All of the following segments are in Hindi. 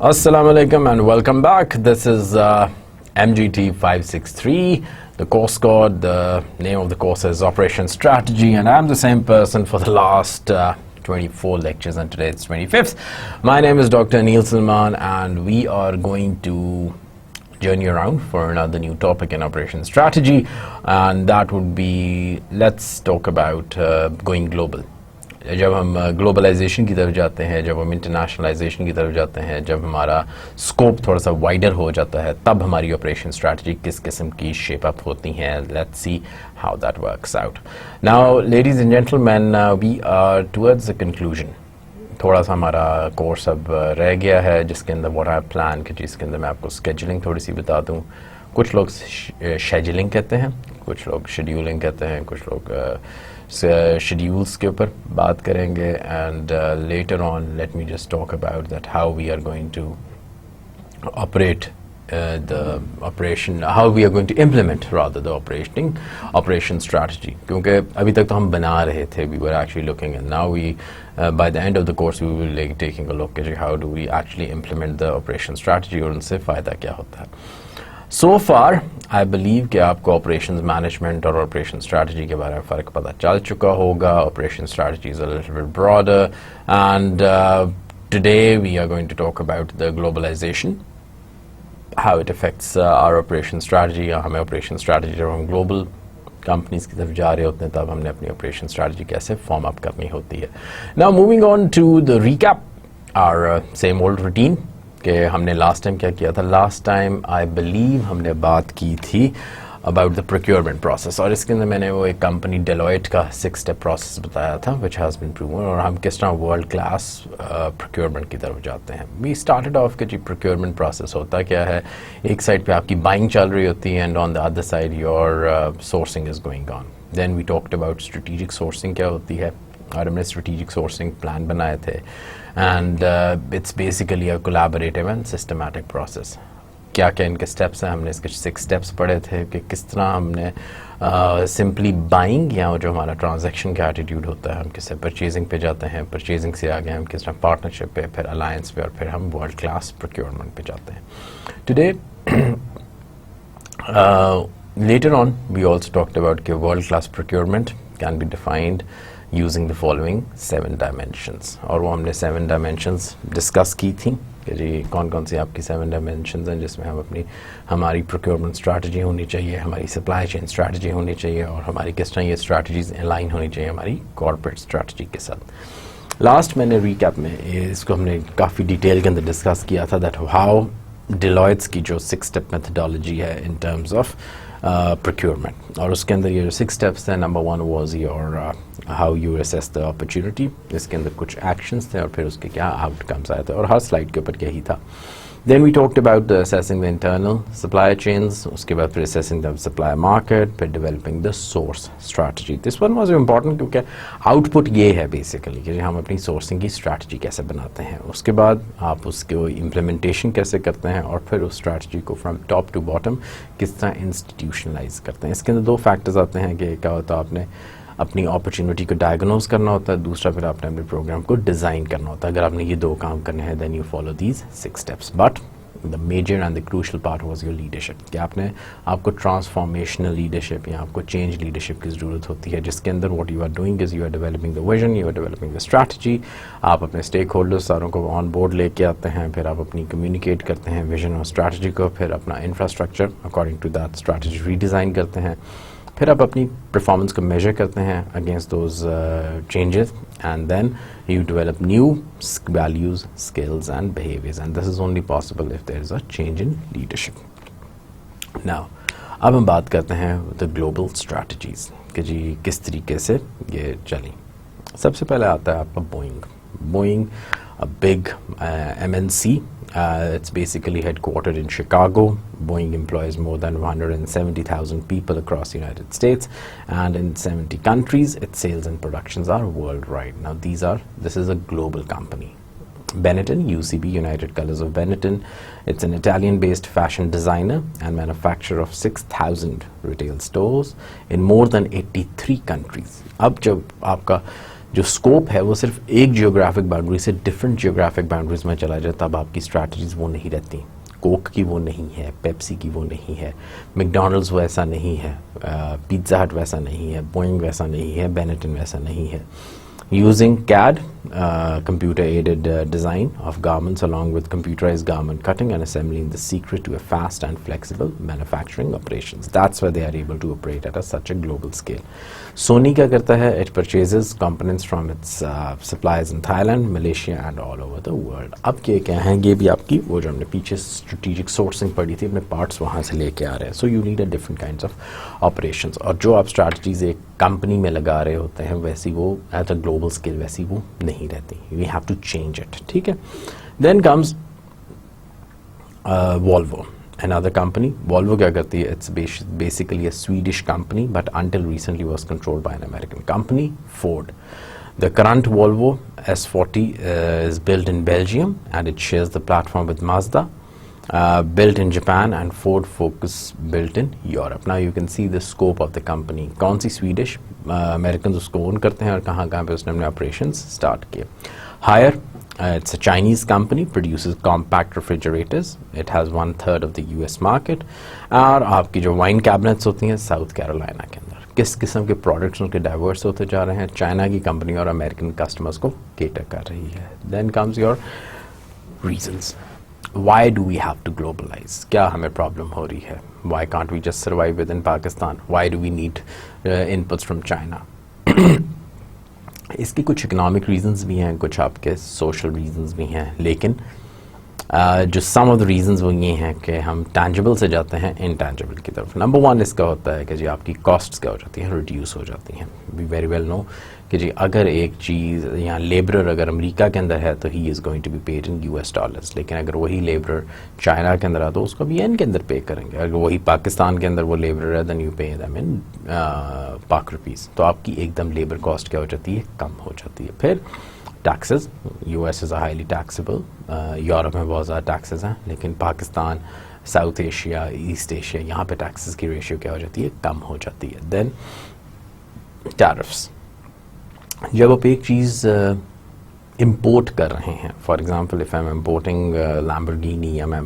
Assalamu alaikum and welcome back. This is MGT563. The course code, the name of the course is Operation Strategy, and I'm the same person for the last 24 lectures, and today it's 25th. My name is Dr. Anil Salman, and we are going to journey around for another new topic in Operation Strategy, and that would be, let's talk about going global. जब हम ग्लोबलाइजेशन की तरफ जाते हैं, जब हम इंटरनेशनलाइजेशन की तरफ जाते हैं, जब हमारा स्कोप थोड़ा सा वाइडर हो जाता है, तब हमारी ऑपरेशन स्ट्रैटेजी किस किस्म की शेप अप होती हैं. Let's see how that works out. Now ladies and gentleman, we are towards the conclusion. थोड़ा सा हमारा कोर्स अब रह गया है जिसके अंदर व्हाट आई प्लान कि जिसके अंदर मैं आपको स्केजुलिंग थोड़ी सी बता दूँ. कुछ लोग शेड्यूलिंग कहते हैं, कुछ लोग शेड्यूलिंग कहते हैं, कुछ लोग schedules के ऊपर बात करेंगे. And later on let me just talk about that how we are going to operate the operation, how we are going to implement rather the operation strategy. क्योंकि अभी तक तो हम बना रहे थे, we were actually looking, and now we by the end of the course we will be taking a look at how do we actually implement the operation strategy और उनसे फ़ायदा क्या होता है. So far, I believe कि आपको operations management और operation strategy के बारे में फ़र्क पता चल चुका होगा. Operation strategy is a little bit broader, and today we are going to talk about the globalization, how it affects our operation strategy. हमें operation strategy जब हम global companies की तरफ जा रहे होते हैं तब हमने अपनी operation strategy कैसे form up करनी होती है. Now moving on to the recap, our same old routine. कि हमने लास्ट टाइम क्या किया था. लास्ट टाइम आई बिलीव हमने बात की थी अबाउट द प्रोक्योरमेंट प्रोसेस, और इसके अंदर मैंने वो एक कंपनी डेलॉयट का 6 स्टेप प्रोसेस बताया था विच हैज़ बीन प्रूवन, और हम किस तरह वर्ल्ड क्लास प्रोक्योरमेंट की तरफ जाते हैं. वी स्टार्टेड ऑफ कि जी प्रोक्योरमेंट प्रोसेस होता क्या है. एक साइड पे आपकी बाइंग चल रही होती है and on the other side your sourcing is going on. Then we talked about strategic sourcing क्या होती है, और हमने स्ट्रेटेजिक सोर्सिंग प्लान बनाए थे. And it's basically a collaborative and systematic process. क्या क्या इनके स्टेप्स हैं, हमने इसके 6 स्टेप्स पढ़े थे कि किस तरह हमने सिंपली बाइंग या जो हमारा ट्रांजैक्शन का एटीट्यूड होता है, हम किससे परचेजिंग पे जाते हैं, परचेजिंग से आगे हम किस तरह पार्टनरशिप पे, फिर अलायंस पे, और फिर हम वर्ल्ड क्लास प्रोक्योरमेंट पे जाते हैं. Today later on we also talked about कि world class procurement can be defined using the following 7 dimensions, और वो हमने 7 dimensions डिस्कस की थी कि जी कौन कौन सी आपकी 7 dimensions हैं जिसमें हम हमारी procurement strategy होनी चाहिए, हमारी supply chain strategy होनी चाहिए, और हमारी किस तरह ये strategies align होनी चाहिए हमारी corporate strategy के साथ. लास्ट मैंने recap में इसको हमने काफ़ी डिटेल के अंदर डिस्कस किया था that how Deloitte's की जो 6 step methodology है in terms of procurement, और उसके अंदर ये 6 steps थे. Number 1 was your how you assess the opportunity. इसके अंदर कुछ actions थे और फिर उसके क्या outcomes आए थे, और हर स्लाइड के ऊपर यही था. Then we talked about assessing the internal supply chains, उसके बाद फिर assessing the supply market, फिर developing the source strategy. This one was important क्योंकि output ये है basically कि हम अपनी sourcing की strategy कैसे बनाते हैं, उसके बाद आप उसके implementation कैसे करते हैं, और फिर उस strategy को from top to bottom किस तरह institutionalize करते हैं. इसके अंदर 2 factors आते हैं कि क्या होता है, आपने अपनी अपॉर्चुनिटी को डायग्नोज करना होता है, दूसरा फिर आपने अपने प्रोग्राम को डिज़ाइन करना होता है. अगर आपने ये 2 काम करने हैं then you follow these 6 steps. But the major and the crucial part was your leadership. कि आपको ट्रांसफॉर्मेशनल लीडरशिप या आपको चेंज लीडरशिप की ज़रूरत होती है, जिसके अंदर what you are doing is you are developing the vision, you are developing the strategy. आप अपने स्टेक होल्डर्स सारों को ऑन बोर्ड लेके आते हैं, फिर आप अपनी कम्युनिकेट करते हैं विजन और स्ट्रैटेजी को, फिर अपना infrastructure according to that strategy redesign करते हैं, फिर आप अपनी परफॉर्मेंस को मेजर करते हैं against those changes, and then you develop new values, skills and behaviours, and this is only possible if there is a change in leadership. Now अब हम बात करते हैं द ग्लोबल स्ट्रैटेजीज कि जी किस तरीके से ये चलें. सबसे पहले आता है आपका Boeing, a big MNC. It's basically headquartered in Chicago. Boeing employs more than 170,000 people across the United States and in 70 countries. Its sales and productions are worldwide. Now this is a global company. Benetton, UCB, United Colors of Benetton. It's an Italian-based fashion designer and manufacturer of 6,000 retail stores in more than 83 countries. अब जब आपका जो स्कोप है वो सिर्फ एक जियोग्राफिक बाउंड्री से डिफरेंट जियोग्राफिक बाउंड्रीज में चला जाए, तब आपकी स्ट्रैटेजीज वो नहीं रहती। कोक की वो नहीं है, पेप्सी की वो नहीं है, मैकडॉनल्ड्स वैसा नहीं है, पिज़्ज़ा हट वैसा नहीं है, बोइंग वैसा नहीं है, बेनेटन वैसा नहीं है। Using CAD, computer aided design of garments along with computerized garment cutting and assembling, the secret to a fast and flexible manufacturing operations. That's why they are able to operate at such a global scale. Sony क्या करता है? It purchases components from its suppliers in Thailand, Malaysia and all over the world. अब क्या हैं, ये भी आपकी वो जो हमने पीछे strategic sourcing पढ़ी थी, अपने parts वहाँ से लेके आ रहे हैं. So you need a different kinds of operations. और जो आप strategies एक कंपनी में लगा रहे होते हैं वैसी वो एट अ ग्लोबल स्केल वैसी वो नहीं रहती. We have to change it. ठीक है. Then comes Volvo, another company. Volvo क्या करती है? It's basically a Swedish company, but until recently was controlled by an American company, Ford. The current Volvo S40 is built in Belgium and it shares the platform with Mazda. Built in Japan and Ford Focus built in Europe. Now you can see the scope of the company. कौन सी Swedish Americans उसको own करते हैं और कहाँ पे उसने अपने operations start किए. Haier, it's a Chinese company, produces compact refrigerators. It has 1/3 of the US market. और आपकी जो wine cabinets होती हैं South Carolina के अंदर. किस किस्म के products उनके diverse होते जा रहे हैं. China की company और American customers को cater कर रही है. Then comes your reasons. Why do we have to globalize? क्या हमें प्रॉब्लम हो रही है? Why can't we just survive within Pakistan? Why do we need inputs from China? इसकी कुछ इकोनॉमिक रीजंस भी हैं, कुछ आपके सोशल रीजंस भी हैं, लेकिन जो सम ऑफ द रीजंस वो ये हैं कि हम टैंजिबल से जाते हैं इनटैंजिबल की तरफ. नंबर वन इसका होता है कि जी आपकी कॉस्ट्स क्या हो जाती हैं, रिड्यूस हो जाती हैं. वी वेरी वेल नो कि जी अगर एक चीज़ यहाँ लेबरर अगर अमेरिका के अंदर है तो ही is going to be paid in US dollars, लेकिन अगर वही लेबरर चाइना के अंदर है तो उसको भी येन के अंदर पे करेंगे. अगर वही पाकिस्तान के अंदर वो लेबरर है then you pay them in Pak rupees. तो आपकी एकदम लेबर कॉस्ट क्या हो जाती है, कम हो जाती है. फिर taxes, US is highly taxable, Europe में बहुत ज़्यादा टैक्सेस हैं, लेकिन Pakistan, south Asia, east Asia, यहाँ पे टैक्सेस की रेशियो क्या हो जाती है, कम हो जाती है. देन टैरिफ्स, जब आप एक चीज़ इंपोर्ट कर रहे हैं, for example if I am importing Lamborghini या मैं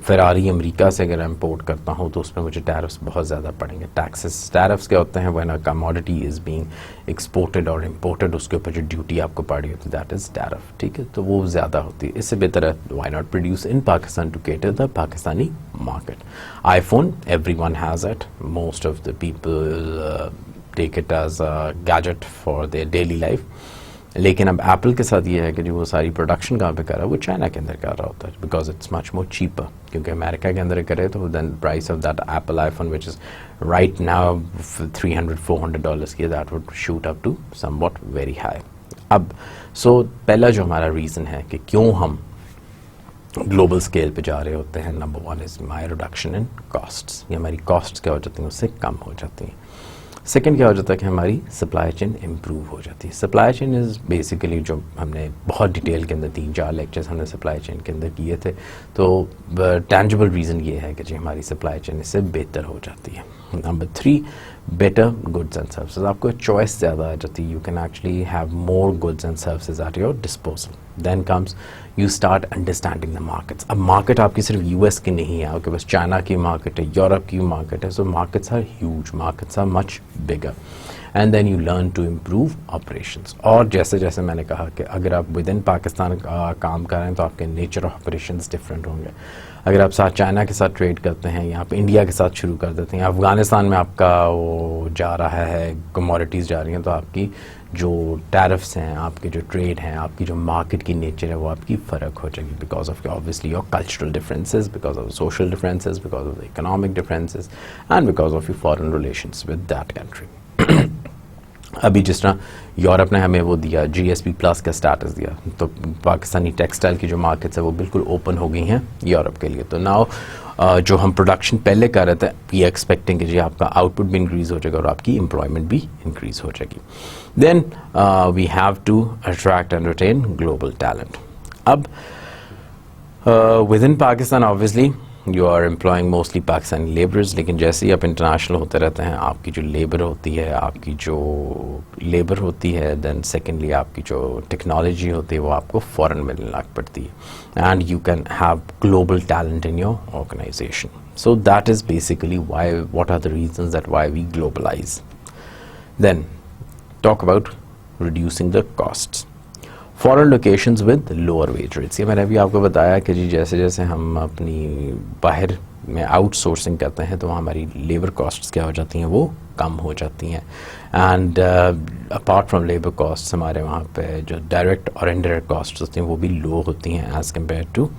फेरारी अमेरिका से अगर इंपोर्ट करता हूँ तो उसमें मुझे टैरिफ्स बहुत ज़्यादा पड़ेंगे. टैक्सेस, टैरिफ्स क्या होते हैं, when a commodity is being exported और इम्पोर्टेड उसके ऊपर जो ड्यूटी आपको पड़ी होती है दैट इज़ टैरिफ. ठीक है, तो वो ज़्यादा होती है. इससे बेहतर है why not produce in Pakistan to cater the Pakistani market. IPhone, everyone has it, most of the people take it as a gadget for their daily life. लेकिन अब एप्पल के साथ ये है कि जो वो सारी प्रोडक्शन कहाँ पे कर रहा है वो चाइना के अंदर कर रहा होता है, because it's much more cheaper. क्योंकि अमेरिका के अंदर करे तो then price of that Apple iPhone which is right now $300-400 की, that would shoot up to somewhat very high. अब सो पहला जो हमारा रीज़न है कि क्यों हम ग्लोबल स्केल पे जा रहे होते हैं, number one is my reduction in costs. ये हमारी कॉस्ट्स क्या हो जाती हैं, उससे कम हो जाती हैं. सेकेंड क्या हो जाता है कि हमारी सप्लाई चेन इम्प्रूव हो जाती है. सप्लाई चेन इज़ बेसिकली जो हमने बहुत डिटेल के अंदर 3-4 लेक्चर्स हमने सप्लाई चेन के अंदर किए थे, तो टैंजिबल रीज़न ये है कि जी हमारी सप्लाई चेन इससे बेहतर हो जाती है. Number 3, better goods and services. आपको चॉइस ज़्यादा आ जाती है, you can actually have more goods and services at your disposal. Then comes you start understanding the markets. अब मार्केट आपकी सिर्फ US की नहीं है, आपके पास चाइना की मार्केट है, यूरोप की मार्केट है. So markets are huge, markets are much bigger, and then you learn to improve operations. और जैसे जैसे मैंने कहा कि अगर आप विद इन पाकिस्तान काम कर रहे हैं तो आपके नेचर ऑफ ऑपरेशंस डिफरेंट होंगे. अगर आप साथ चाइना के साथ ट्रेड करते हैं या आप इंडिया के साथ शुरू कर देते हैं, अफगानिस्तान में आपका वो जा रहा है, कमोडिटीज़ जा रही हैं, तो आपकी जो टैरिफ्स हैं, आपके जो ट्रेड हैं, आपकी जो मार्केट की नेचर है वो आपकी फ़र्क हो जाएगी, because of obviously your cultural differences, because of social differences, because of the economic differences and because of your foreign relations with that country. अभी जिस तरह यूरोप ने हमें वो दिया GSP+ का स्टेटस दिया, तो पाकिस्तानी टेक्सटाइल की जो मार्केट्स है वो बिल्कुल ओपन हो गई हैं यूरोप के लिए. तो नाउ जो हम प्रोडक्शन पहले कर रहे थे, वी एक्सपेक्टिंग कि जी आपका आउटपुट भी इंक्रीज़ हो जाएगा और आपकी एम्प्लॉयमेंट भी इंक्रीज़ हो जाएगी. Then we have to attract and retain global talent. अब within Pakistan obviously you are employing mostly Pakistani labourers, लेकिन जैसे ही आप इंटरनेशनल होते रहते हैं आपकी जो लेबर होती है, देन सेकेंडली आपकी जो टेक्नोलॉजी होती है वो आपको फ़ौरन मिलने लग पड़ती है, and you can have global talent in your organisation. So that is basically what are the reasons that why we globalize. Then talk about reducing the costs. Foreign locations with lower wage rates. ये मैंने अभी आपको बताया कि जी जैसे जैसे हम अपनी बाहर में आउटसोर्सिंग करते हैं तो वहाँ हमारी लेबर कॉस्ट्स क्या हो जाती हैं, वो कम हो जाती हैं. And apart from labour costs हमारे वहाँ पे जो डायरेक्ट और इनडायरेक्ट कॉस्ट्स होती हैं वो भी लो होती हैं as compare to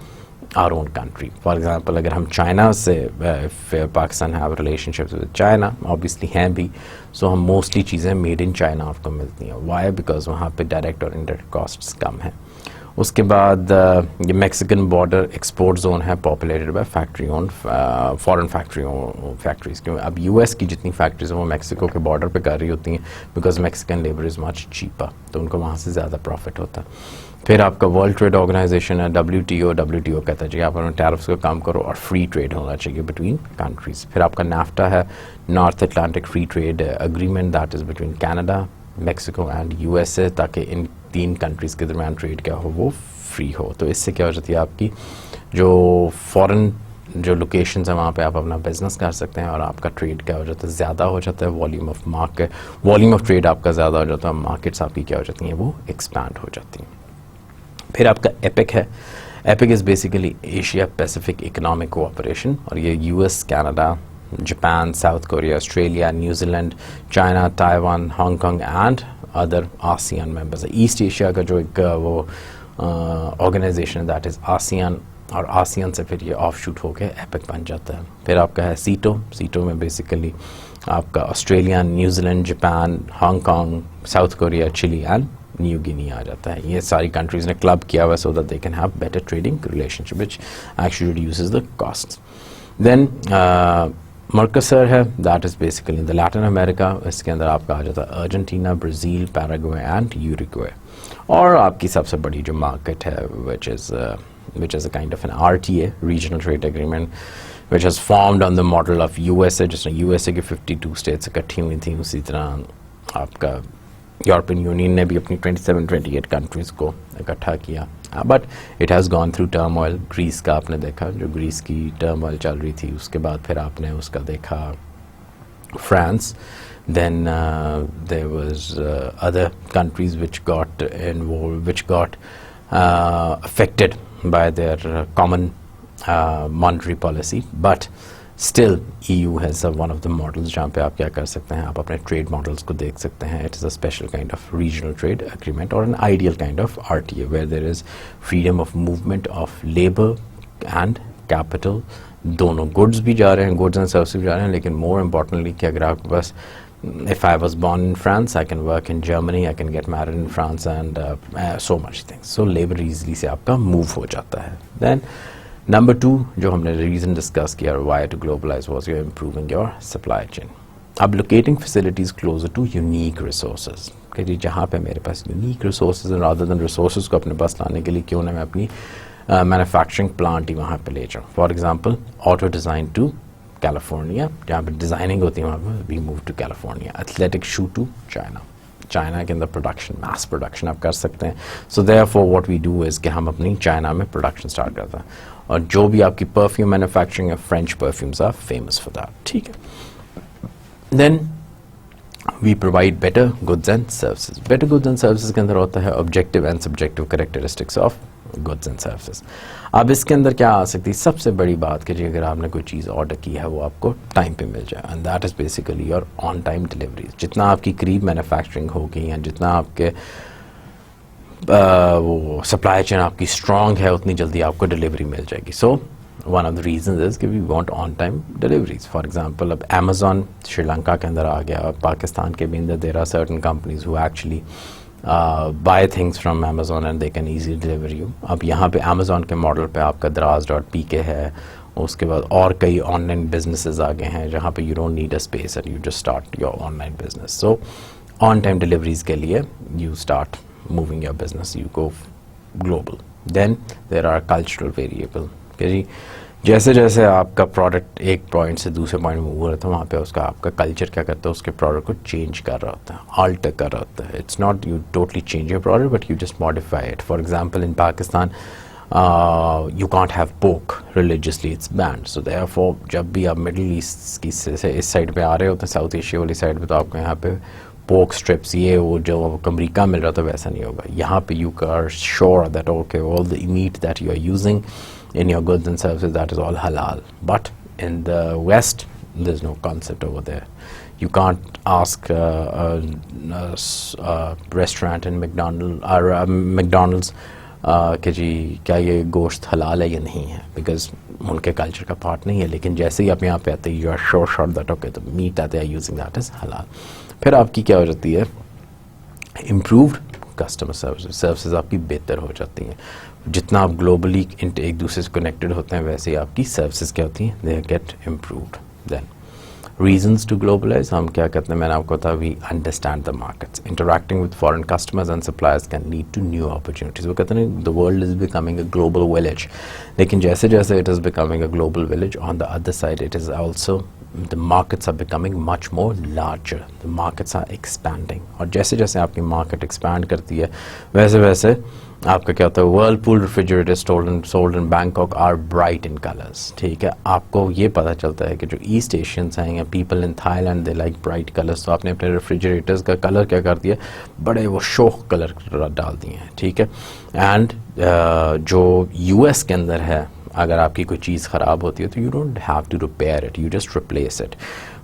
our own country. For example, अगर हम चाइना से if Pakistan have relationships with China, obviously हैं भी, so हम मोस्टली चीज़ें मेड इन चाइना आपको मिलती हैं. Why? Because वहाँ पे डायरेक्ट और इनडायरेक्ट कॉस्ट्स कम हैं. उसके बाद ये मैक्सिकन बॉर्डर एक्सपोर्ट जोन है populated by factory own foreign factories. क्यों अब यूएस की जितनी फैक्ट्रीज हैं वो मैक्सिको के बॉर्डर पे कर रही होती हैं because Mexican labour is much cheaper, तो उनको वहाँ से ज़्यादा प्रॉफिट होता है. फिर आपका वर्ल्ड ट्रेड ऑर्गेनाइजेशन है WTO कहता है जी आप अपने टैरिफ्स को कम करो और फ्री ट्रेड होना चाहिए बिटवीन कंट्रीज़. फिर आपका नाफ्टा है north Atlantic free trade agreement, that is between Canada, Mexico and USA, ताकि इन 3 कंट्रीज़ के दरमियान ट्रेड क्या हो वो फ्री हो. तो इससे क्या हो जाती है आपकी जो फॉरेन जो लोकेशंस हैं वहाँ पे आप अपना बिजनेस कर सकते हैं और आपका ट्रेड क्या हो जाता है, ज़्यादा हो जाता है. वॉल्यूम ऑफ ट्रेड आपका ज़्यादा हो जाता है, मार्केट्स आपकी क्या हो जाती हैं वो एक्सपैंड हो जाती हैं. फिर आपका एपिक है. Epic is basically Asia Pacific economic cooperation, और ये US, Canada, Japan, south Korea, Australia, New Zealand, China, Taiwan, Hong Kong and other ASEAN members है. ईस्ट एशिया का जो एक वो ऑर्गेनाइजेशन है दैट इज़ आसियान, और आसियान से फिर ये ऑफशूट होकर एपिक बन जाता है. फिर आपका है सीटो में बेसिकली आपका Australia, New Zealand, Japan, Hong Kong, South Korea, Chile and New Guinea आ जाता है. ये सारी कंट्रीज़ ने क्लब किया हुआ so that they can have better trading relationship which actually reduces the cost. Then Mercosur है, that is basically in the Latin America. इसके अंदर आपका आ जाता है Argentina, Brazil, Paraguay and Uruguay. और आपकी सबसे बड़ी जो मार्केट है which is a kind of N RTA, regional trade agreement, which has formed on the model of USA. जिसमें USA की 52 स्टेट्स इकट्ठी हुई थी, उसी तरह आपका यूरोपियन यूनियन ने भी अपनी 27-28 कंट्रीज़ को इकट्ठा किया. But it has gone through turmoil. Greece का आपने देखा, जो ग्रीस की टर्मोइल चल रही थी, उसके बाद फिर आपने उसका देखा France. Then there was other countries which got affected by their common monetary policy. But still EU has one of the models जहाँ पे आप क्या कर सकते हैं, आप अपने ट्रेड मॉडल्स को देख सकते हैं. It is a special kind of regional trade agreement और an ideal kind of RTA where there is freedom of movement of labour and capital. दोनों गुड्स भी जा रहे हैं, गुड्स एंड सर्विसेज भी जा रहे हैं, लेकिन मोर इम्पॉर्टेंटली कि अगर आपके पास if I was born in France, I can work in Germany, I can get married in France and so much things. So labor easily से आपका move हो जाता है. Then Number 2 जो हमने reason discuss किया why to globalize was you're improving your supply chain. अब locating facilities closer to unique resources. कि जी जहाँ पे मेरे पास unique resources हैं rather than resources को अपने पास लाने के लिए क्यों ना मैं अपनी manufacturing plant ही वहाँ पे ले जाऊँ. For example, auto design to California, जहाँ पे डिज़ाइनिंग होती है वहाँ पे we move to California. Athletic shoe to China. China के अंदर प्रोडक्शन, मास प्रोडक्शन आप कर सकते हैं. So therefore what we do is कि हम अपनी चाइना में प्रोडक्शन स्टार्ट करते हैं. और जो भी आपकी परफ्यूम मैन्युफैक्चरिंग है, French perfumes are famous for that. ठीक है. Then we provide better goods and services. Better goods and services के अंदर होता है objective and subjective characteristics of goods and services. अब इसके अंदर क्या आ सकती है, सबसे बड़ी बात कि जी अगर आपने कोई चीज़ ऑर्डर की है वो आपको टाइम पे मिल जाए, and that is basically your on time delivery. जितना आपकी करीब मैन्युफैक्चरिंग होगी या जितना आपके वो सप्लाई चेन आपकी स्ट्रॉन्ग है उतनी जल्दी आपको डिलीवरी मिल जाएगी. So one of the reasons is कि we want on time deliveries. For example अब अमेज़ॉन श्रीलंका के अंदर आ गया, पाकिस्तान के भी अंदर there are certain companies who actually buy things from Amazon and they can easily deliver you. अब यहाँ पे Amazon के मॉडल पे आपका Draz.pk है, उसके बाद और कई ऑनलाइन बिजनेसेस आ गए हैं जहाँ पे you don't need a space and you just start your online business. So on time deliveries के लिए you start moving your business, you go global. Then there are cultural variable. कि जी जैसे जैसे आपका प्रोडक्ट एक पॉइंट से दूसरे पॉइंट में मूव हो रहा था, वहाँ पे उसका आपका कल्चर क्या करता है, उसके प्रोडक्ट को चेंज कर रहा होता है, आल्टर कर रहा होता है. It's not you totally change your product but you just modify it. For example in Pakistan you can't have pork religiously, it's banned. So therefore जब भी आप मिडिल ईस्ट की से इस साइड पे आ रहे होते हैं, साउथ एशिया वाली साइड पे, तो आपको यहाँ पे पोर्क स्ट्रिप्स ये वो जो अमरीका मिल रहा था वैसा नहीं होगा. यहाँ पे you are sure that okay all the meat that you are using in your goods and services, that is all halal. But in the West there's no concept over there. You can't ask a restaurant in McDonald's कि जी क्या ये गोश्त हलाल है या नहीं है, बिकॉज उनके कल्चर का पार्ट नहीं है. लेकिन जैसे ही आप यहाँ पे आते हैं you are sure that okay the meat that they are using that is हलाल. फिर आपकी क्या हो जाती है, इम्प्रूव्ड कस्टमर सर्विसेज आपकी बेहतर हो जाती हैं. जितना आप ग्लोबली एक दूसरे से कनेक्टेड होते हैं वैसे ही आपकी सर्विसेज क्या होती हैं, they get improved. Then reasons to globalize, हम क्या कहते हैं, मैंने आपको बताया, we understand the markets. Interacting with foreign customers and suppliers can lead to new opportunities. वो कहते हैं the world is becoming a global village. लेकिन जैसे जैसे it is becoming a global village, on the other side it is also the markets are becoming much more larger. The markets are expanding. और जैसे जैसे आपकी market expand करती है वैसे वैसे आपका क्या होता है, Whirlpool refrigerators sold in Bangkok are bright in colours. ठीक है, आपको ये पता चलता है कि जो ईस्ट एशियंस हैं या people in Thailand they like bright colours, तो आपने अपने रेफ्रिजरेटर्स का कलर क्या कर दिया, बड़े वो शोक कलर डाल दिए हैं. ठीक है, एंड जो यूएस के अंदर है, अगर आपकी कोई चीज़ ख़राब होती है तो you don't have to repair it, you just replace it.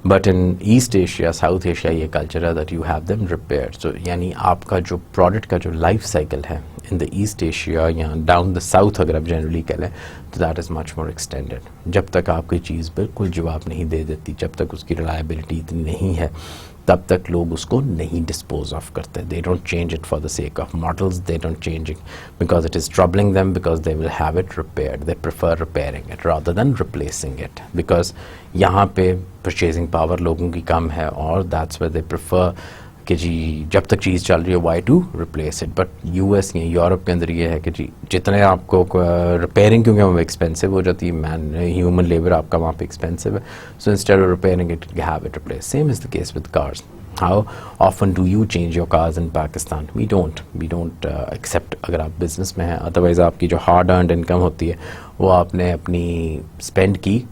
But in East Asia, South Asia ये कल्चर है that you have them repaired. So यानी आपका जो प्रोडक्ट का जो लाइफ साइकिल है इन द ईस्ट एशिया या डाउन द साउथ अगर आप जनरली कह लें, तो that is much more extended. जब तक आप कोई चीज़ बिल्कुल जवाब नहीं दे देती, जब तक उसकी रिलायबिलिटी इतनी नहीं है, तब तक लोग उसको नहीं डिस्पोज ऑफ करते. They don't change it for the sake of models, they don't change it because it is troubling them, because they will have it repaired. They prefer repairing it rather than replacing it, because यहाँ पे परचेजिंग पावर लोगों की कम है और दैट्स व्हाई दे प्रेफर कि जी जब तक चीज़ चल रही है why to replace it. But US या यूरोप के अंदर ये है कि जी जितने आपको रिपेयरिंग, क्योंकि वो एक्सपेंसिव हो जाती है, ह्यूमन लेबर आपका वहाँ पे एक्सपेंसिव है, so instead of repairing it have it replace. Same is the case with cars. How often do you change your cars in Pakistan? We don't accept अगर आप बिजनेस में हैं. अदरवाइज़ आपकी जो हार्ड अर्नड इनकम होती है वो आपने अपनी स्पेंड की,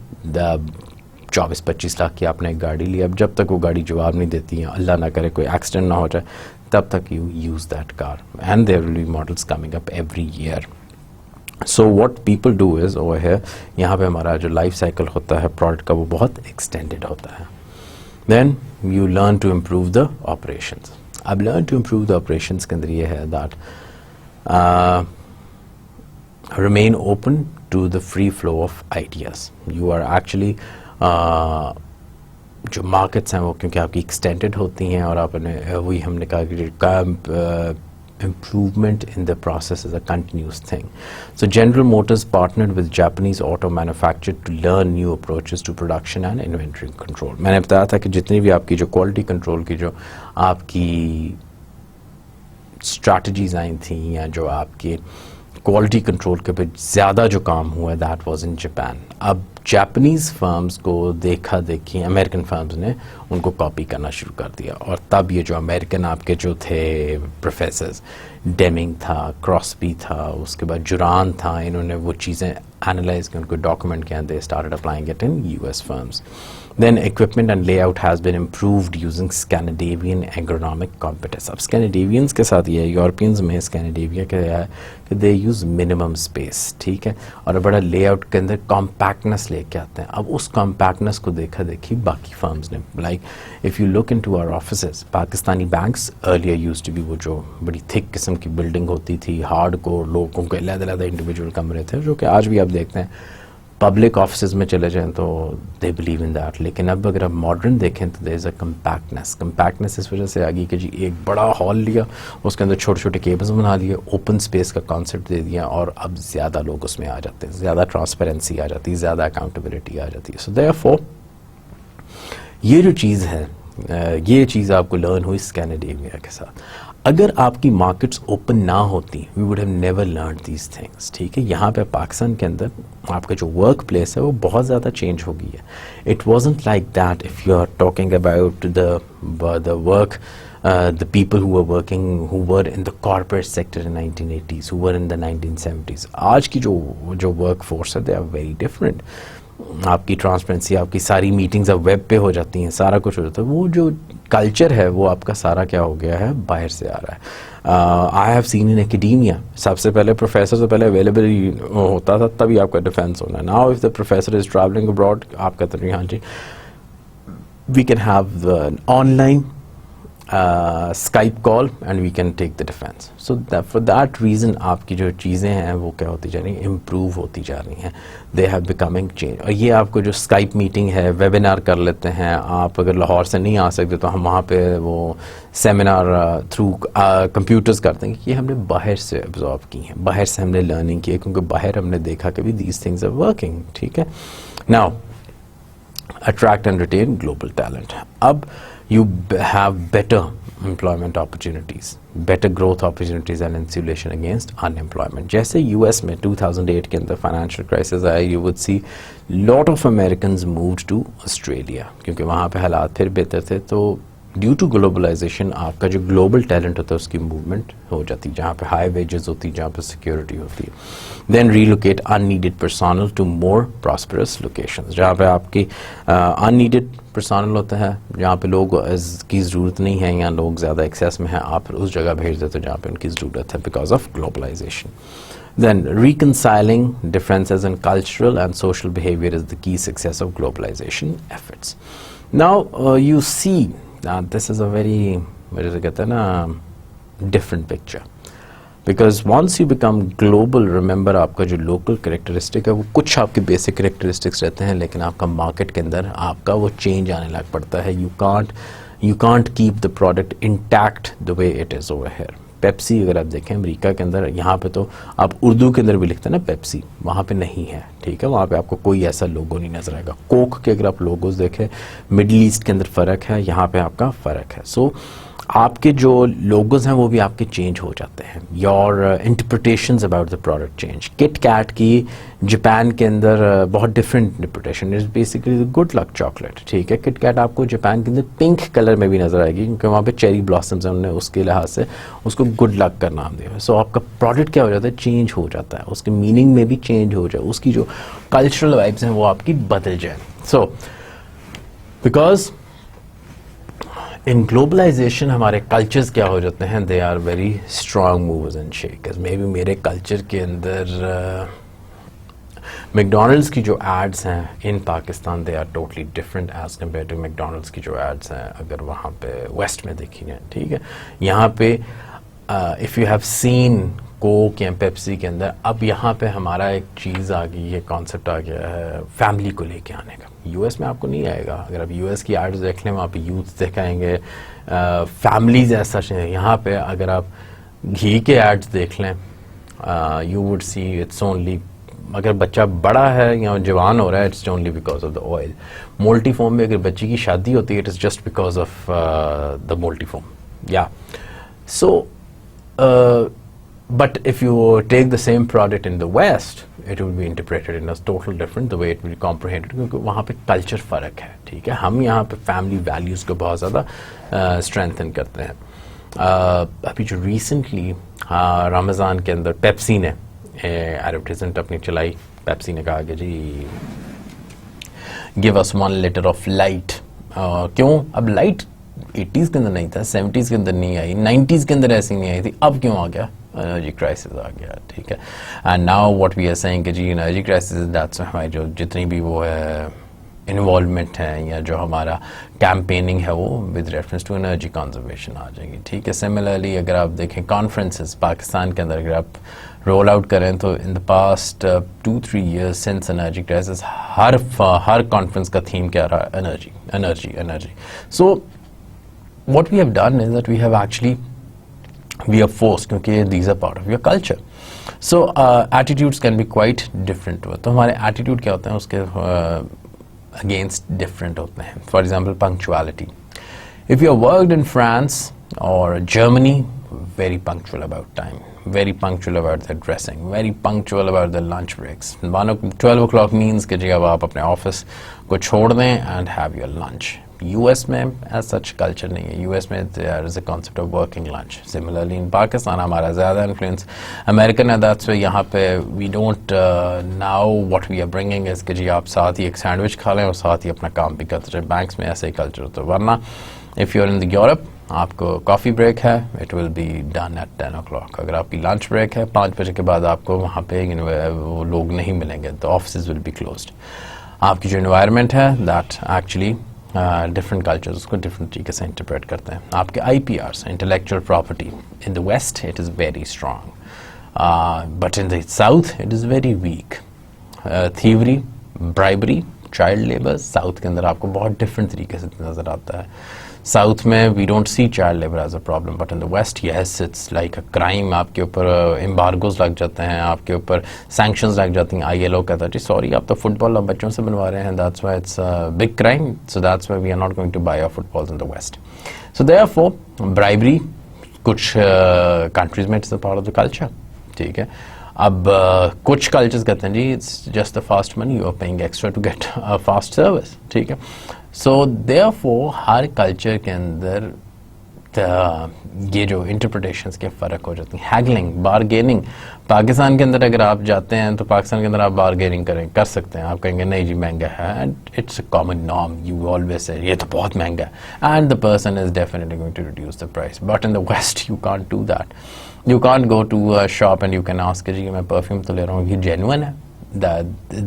24-25 लाख की आपने एक गाड़ी ली. अब जब तक वो गाड़ी जवाब नहीं देती है, अल्लाह ना करे कोई एक्सीडेंट ना हो जाए, तब तक you use that car. And there will be models coming up every year. So what people do is over here, यहाँ पे हमारा जो लाइफ साइकिल होता है प्रोडक्ट का वो बहुत एक्सटेंडेड होता है. Then you learn to improve the operations. अब learn to improve the operations के अंदर ये है that remain open to the free flow of ideas. You are actually जो मार्केट्स हैं वो क्योंकि आपकी एक्सटेंडेड होती हैं और आपने वही हमने कहा कि improvement in the process is a continuous thing. So General Motors partnered with Japanese auto manufacturer to learn new approaches to production and inventory control. मैंने बताया था कि जितनी भी आपकी जो क्वालिटी कंट्रोल की जो आपकी स्ट्रैटेजीज आई थी या जो आपके क्वालिटी कंट्रोल के पे ज़्यादा जो काम हुआ है दैट वाज इन जापान. अब जापानीज़ फर्म्स को देखा देखी अमेरिकन फर्म्स ने उनको कॉपी करना शुरू कर दिया और तब ये जो अमेरिकन आपके जो थे प्रोफेसर्स, डेमिंग था, क्रॉसबी था, उसके बाद जुरान था, इन्होंने वो चीज़ें एनालाइज की, उनको डॉक्यूमेंट किया, they started applying it in US firms. Then equipment and layout has been improved using Scandinavian agronomic competence. अब Scandinavians के साथ ये Europeans में Scandinavia क्या है कि they use minimum space, ठीक है, और बड़ा layout के अंदर compactness लेके आते हैं. अब उस compactness को देखा देखी बाकी firms ने, like if you look into our offices, Pakistani banks earlier used to be वो जो बड़ी thick किस्म की building होती थी, hardcore लोगों के अलग-अलग individual कमरे थे, जो कि आज भी आप देखते हैं पब्लिक ऑफिस में चले जाएं तो दे बिलीव इन दैट. लेकिन अब अगर आप मॉडर्न देखें तो देयर इज़ अ कंपैक्टनेस इस वजह से आ गई कि जी एक बड़ा हॉल लिया, उसके अंदर छोटे छोटे केबल्स बना लिए, ओपन स्पेस का कॉन्सेप्ट दे दिया और अब ज़्यादा लोग उसमें आ जाते हैं, ज़्यादा ट्रांसपेरेंसी आ जाती है, ज़्यादा अकाउंटेबिलिटी आ जाती है. सो देयरफॉर ये जो चीज़ है ये चीज़ आपको लर्न हुई स्कैंडिनेविया के साथ. अगर आपकी मार्केट्स ओपन ना होती, we would have never learn these things, ठीक है। यहाँ पे पाकिस्तान के अंदर आपका जो वर्क प्लेस है वो बहुत ज़्यादा चेंज हो गई है. It wasn't like that if you are talking about the work the people who were working, who were in the corporate sector in 1980s, who were in the 1970s. आज की जो वर्क फोर्स है, they are very different. आपकी ट्रांसपेरेंसी, आपकी सारी मीटिंग्स अब वेब पे हो जाती हैं, सारा कुछ हो जाता है. वो जो कल्चर है वो आपका सारा क्या हो गया है, बाहर से आ रहा है. I have seen in academia, सबसे पहले प्रोफेसर से पहले अवेलेबल होता था, तभी आपका डिफेंस होना है. Now if the professor is travelling abroad, आप कहते हैं हाँ जी, we can have online Skype call and we can take the defense. So for that reason आपकी जो चीज़ें हैं वो क्या होती जा रही हैं, improve होती जा रही हैं. They have becoming change. और ये आपको जो Skype मीटिंग है, वेबिनार कर लेते हैं आप. अगर लाहौर से नहीं आ सकते तो हम वहाँ पे वो सेमिनार थ्रू कंप्यूटर्स करते हैं. ये हमने बाहर से एब्जॉर्ब की हैं, बाहर से हमने लर्निंग की है, क्योंकि बाहर हमने देखा कि भी these things are working. ठीक है. Now attract and retain global talent. अब you have better employment opportunities, better growth opportunities and insulation against unemployment. जैसे US में 2008 के अंदर financial crisis आया, you would see lot of Americans moved to Australia, क्योंकि वहाँ पे हालात फिर बेहतर थे. तो ड्यू टू ग्लोबलाइजेशन आपका जो ग्लोबल टैलेंट होता है उसकी मूवमेंट हो जाती है, जहाँ पे हाई वेजेस होती है, जहाँ पे सिक्योरिटी होती है. Then relocate unneeded personal to more prosperous locations, जहाँ पे आपकी अननीडेड पर्सनल होता है, जहाँ पे लोग की ज़रूरत नहीं है या लोग ज़्यादा एक्सेस में हैं, आप उस जगह भेज देते हो जहाँ पे उनकी ज़रूरत है, because of globalisation. Then reconciling differences in cultural and social behavior is the key success of globalization efforts. Now you see this is a very, कहते हैं ना, different picture, because once you become global, remember आपका जो local characteristic है वो कुछ आपके basic characteristics रहते हैं, लेकिन आपका market के अंदर आपका वो change आने लग पड़ता है. You can't keep the product intact the way it is over here. Pepsi अगर आप देखें अमेरिका के अंदर, यहाँ पे तो आप उर्दू के अंदर भी लिखते हैं ना पेप्सी, वहाँ पे नहीं है. ठीक है, वहाँ पे आपको कोई ऐसा लोगो नहीं नजर आएगा. कोक के अगर आप लोगोस देखें, मिडिल ईस्ट के अंदर फ़र्क है, यहाँ पे आपका फ़र्क है. सो आपके जो लोगोज हैं वो भी आपके चेंज हो जाते हैं. Your interpretations about the product change. Kit Kat की जापान के अंदर बहुत different interpretation is basically the good luck chocolate. ठीक है, किट कैट आपको जापान के अंदर पिंक कलर में भी नज़र आएगी, क्योंकि वहाँ पे चेरी ब्लॉसम्स हैं, उन्होंने उसके लिहाज से उसको गुड लक का नाम दिया है. सो आपका प्रोडक्ट क्या हो जाता है, चेंज हो जाता है, उसके मीनिंग में भी चेंज हो जाए, उसकी जो कल्चरल वाइब्स हैं वो आपकी बदल जाए. सो बिकॉज इन ग्लोबलाइजेशन हमारे कल्चर्स क्या हो जाते हैं, they are very strong movers and shakers. Maybe मेरे कल्चर के अंदर मैकडोनल्ड्स की जो एड्स हैं in Pakistan, they are totally different as compare to McDonald's की जो एड्स हैं अगर वहाँ पे वेस्ट में देखी जाए. ठीक है, यहाँ पे if you have seen Coke या पेप्सी के अंदर, अब यहाँ पे हमारा एक चीज़ आ गई, ये कॉन्सेप्ट आ गया है फैमिली को लेके आने का. यूएस में आपको नहीं आएगा. अगर आप यूएस की एड्स देख लें, वहाँ पे यूथ दिखाएंगे, फैमिलीज ऐसा है. यहाँ पे अगर आप घी के एड्स देख लें, you would see it's only, अगर बच्चा बड़ा है या जवान हो रहा है, it's only because of the oil. Moltyfoam में अगर बच्चे की शादी होती है, it is just because of the Moltyfoam. या so but if you take the same product in the West, it will be interpreted in a total different, the way it will be comprehended, क्योंकि वहाँ पे कल्चर फ़र्क है. ठीक है, हम यहाँ पे फैमिली वैल्यूज़ को बहुत ज़्यादा स्ट्रेंथन करते हैं. अभी जो रिसेंटली रमज़ान के अंदर पेप्सी ने एडवर्टाइजमेंट अपनी चलाई, पेप्सी ने कहा कि जी give us 1 litre of light. क्यों? अब लाइट 80s के अंदर नहीं था, 70s के अंदर नहीं आई, 90s के अंदर ऐसी नहीं आई थी, अब क्यों आ गया? एनर्जी क्राइसिस आ गया. ठीक है, and now what we are saying कि जी एनर्जी क्राइसिस, दैट्स हमारी जो जितनी भी वो है इन्वॉल्वमेंट है या जो हमारा कैंपेनिंग है वो with reference to energy conservation आ जाएगी. ठीक है, सिमिलरली अगर आप देखें कॉन्फ्रेंसेस पाकिस्तान के अंदर अगर आप रोल आउट करें तो in the past 2-3 years since energy crisis her conference का थीम क्या रहा? Energy, energy, energy. So what we have done is that we have actually, we are forced, क्योंकि these are part of your culture. So attitudes can be quite different. तो हमारे attitude क्या होते हैं उसके against different होते हैं. For example, punctuality. If you have worked in France or Germany, very punctual about time, very punctual about their dressing, very punctual about their lunch breaks. 12 o'clock means कि जी अब आप अपने ऑफिस को छोड़ दें and have your lunch. US में as such culture नहीं है. US में there is a concept of working lunch. Similarly in Pakistan हमारा ज़्यादा influence American है. That's why यहाँ पे we don't now what we are bringing is कि जी आप साथ ही एक सैंडविच खा लें और साथ ही अपना काम भी करते रहें. बैंक्स में ऐसा ही कल्चर होता है. वरना if you're in the Europe आपको कॉफ़ी ब्रेक है, it will be done at 10 o'clock. अगर आपकी लंच ब्रेक है 5 बजे के बाद आपको वहाँ पे वो लोग नहीं मिलेंगे, the office will be closed. आपकी जो इन्वायरमेंट है दैट एक्चुअली डिफरेंट कल्चर्स उसको डिफरेंट तरीके से इंटरप्रेट करते हैं. आपके IPRs, intellectual property, in the west it is very strong, but in the south it is very weak. Thievery, bribery, child labour south के अंदर आपको बहुत डिफरेंट तरीके से नज़र आता है. साउथ में we don't see child labour as a problem, but in the west yes it's like a crime. आपके ऊपर एम्बार्गोज लग जाते हैं, आपके ऊपर सैंक्शंस लग जाती हैं. ILO कहता है जी सॉरी आप तो फुटबॉल अब बच्चों से बनवा रहे हैं, that's why it's big crime, so that's why we are not going to buy our footballs in the west. So therefore bribery कुछ कंट्रीज में it's a part of the culture. ठीक है. अब कुछ कल्चर्स कहते हैं जी it's just the fast money, you are paying extra to get a fast service. ठीक है. सो देयरफॉर हर कल्चर के अंदर ये जो इंटरप्रिटेशंस के फ़र्क हो जाती हैं. हैगलिंग, बारगेनिंग, पाकिस्तान के अंदर अगर आप जाते हैं तो पाकिस्तान के अंदर आप बारगेनिंग कर सकते हैं. आप कहेंगे नहीं जी महंगा है, and it's a common norm, you always say ये तो बहुत महंगा है, and the person is definitely going to reduce the price. But in the west you can't do that. You can't go to a shop and you can ask जी मैं परफ्यूम तो ले रहा हूँ, ये जेन्युइन है?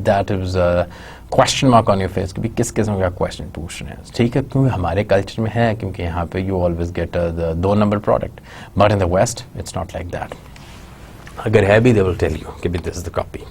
That is a question mark on your face कि भी किस किस्म का क्वेश्चन पूछ रहे हैं. ठीक है, क्योंकि हमारे कल्चर में है, क्योंकि यहाँ पे you always get the 2 number product, but in the West it's not like that. अगर है भी they will tell you कि भी this is the copy.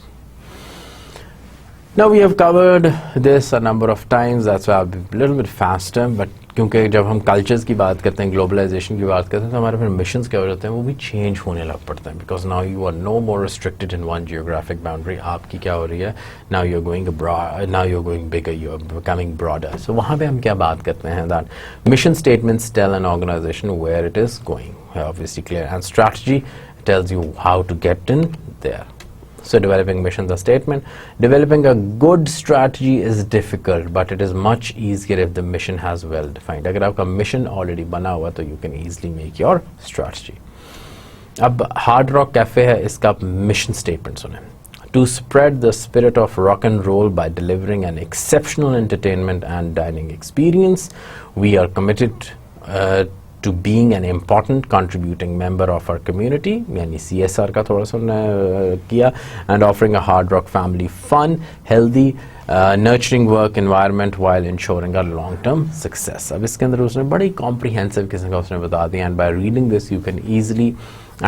Now we have covered this a number of times, that's why I'll be a little bit faster, but क्योंकि जब हम कल्चर्स की बात करते हैं, ग्लोबलाइजेशन की बात करते हैं, तो हमारे फिर मिशंस क्या हो जाते हैं, वो भी चेंज होने लग पड़ते हैं. Because now you are no more restricted in one geographic boundary. आपकी क्या हो रही है, now you are going abroad, now you are going bigger, you are becoming broader. So वहाँ पे हम क्या बात करते हैं, that mission statements tell an organisation where it is going, obviously clear, and strategy tells you how to get in there. So developing missions a statement. Developing a good strategy is difficult, but it is much easier if the mission has well defined. अगर आपका mission already बना हुआ तो you can easily make your strategy. अब Hard Rock Cafe है, इसका आप mission statement सुने. To spread the spirit of rock and roll by delivering an exceptional entertainment and dining experience, we are committed to being an important contributing member of our community, यानी CSR का थोड़ा सा किया, and offering a Hard Rock family fun, healthy, nurturing work environment while ensuring our long-term success. अब इसके अंदर उसने बड़ी comprehensive किस्म का उसने बता दिया, and by reading this you can easily,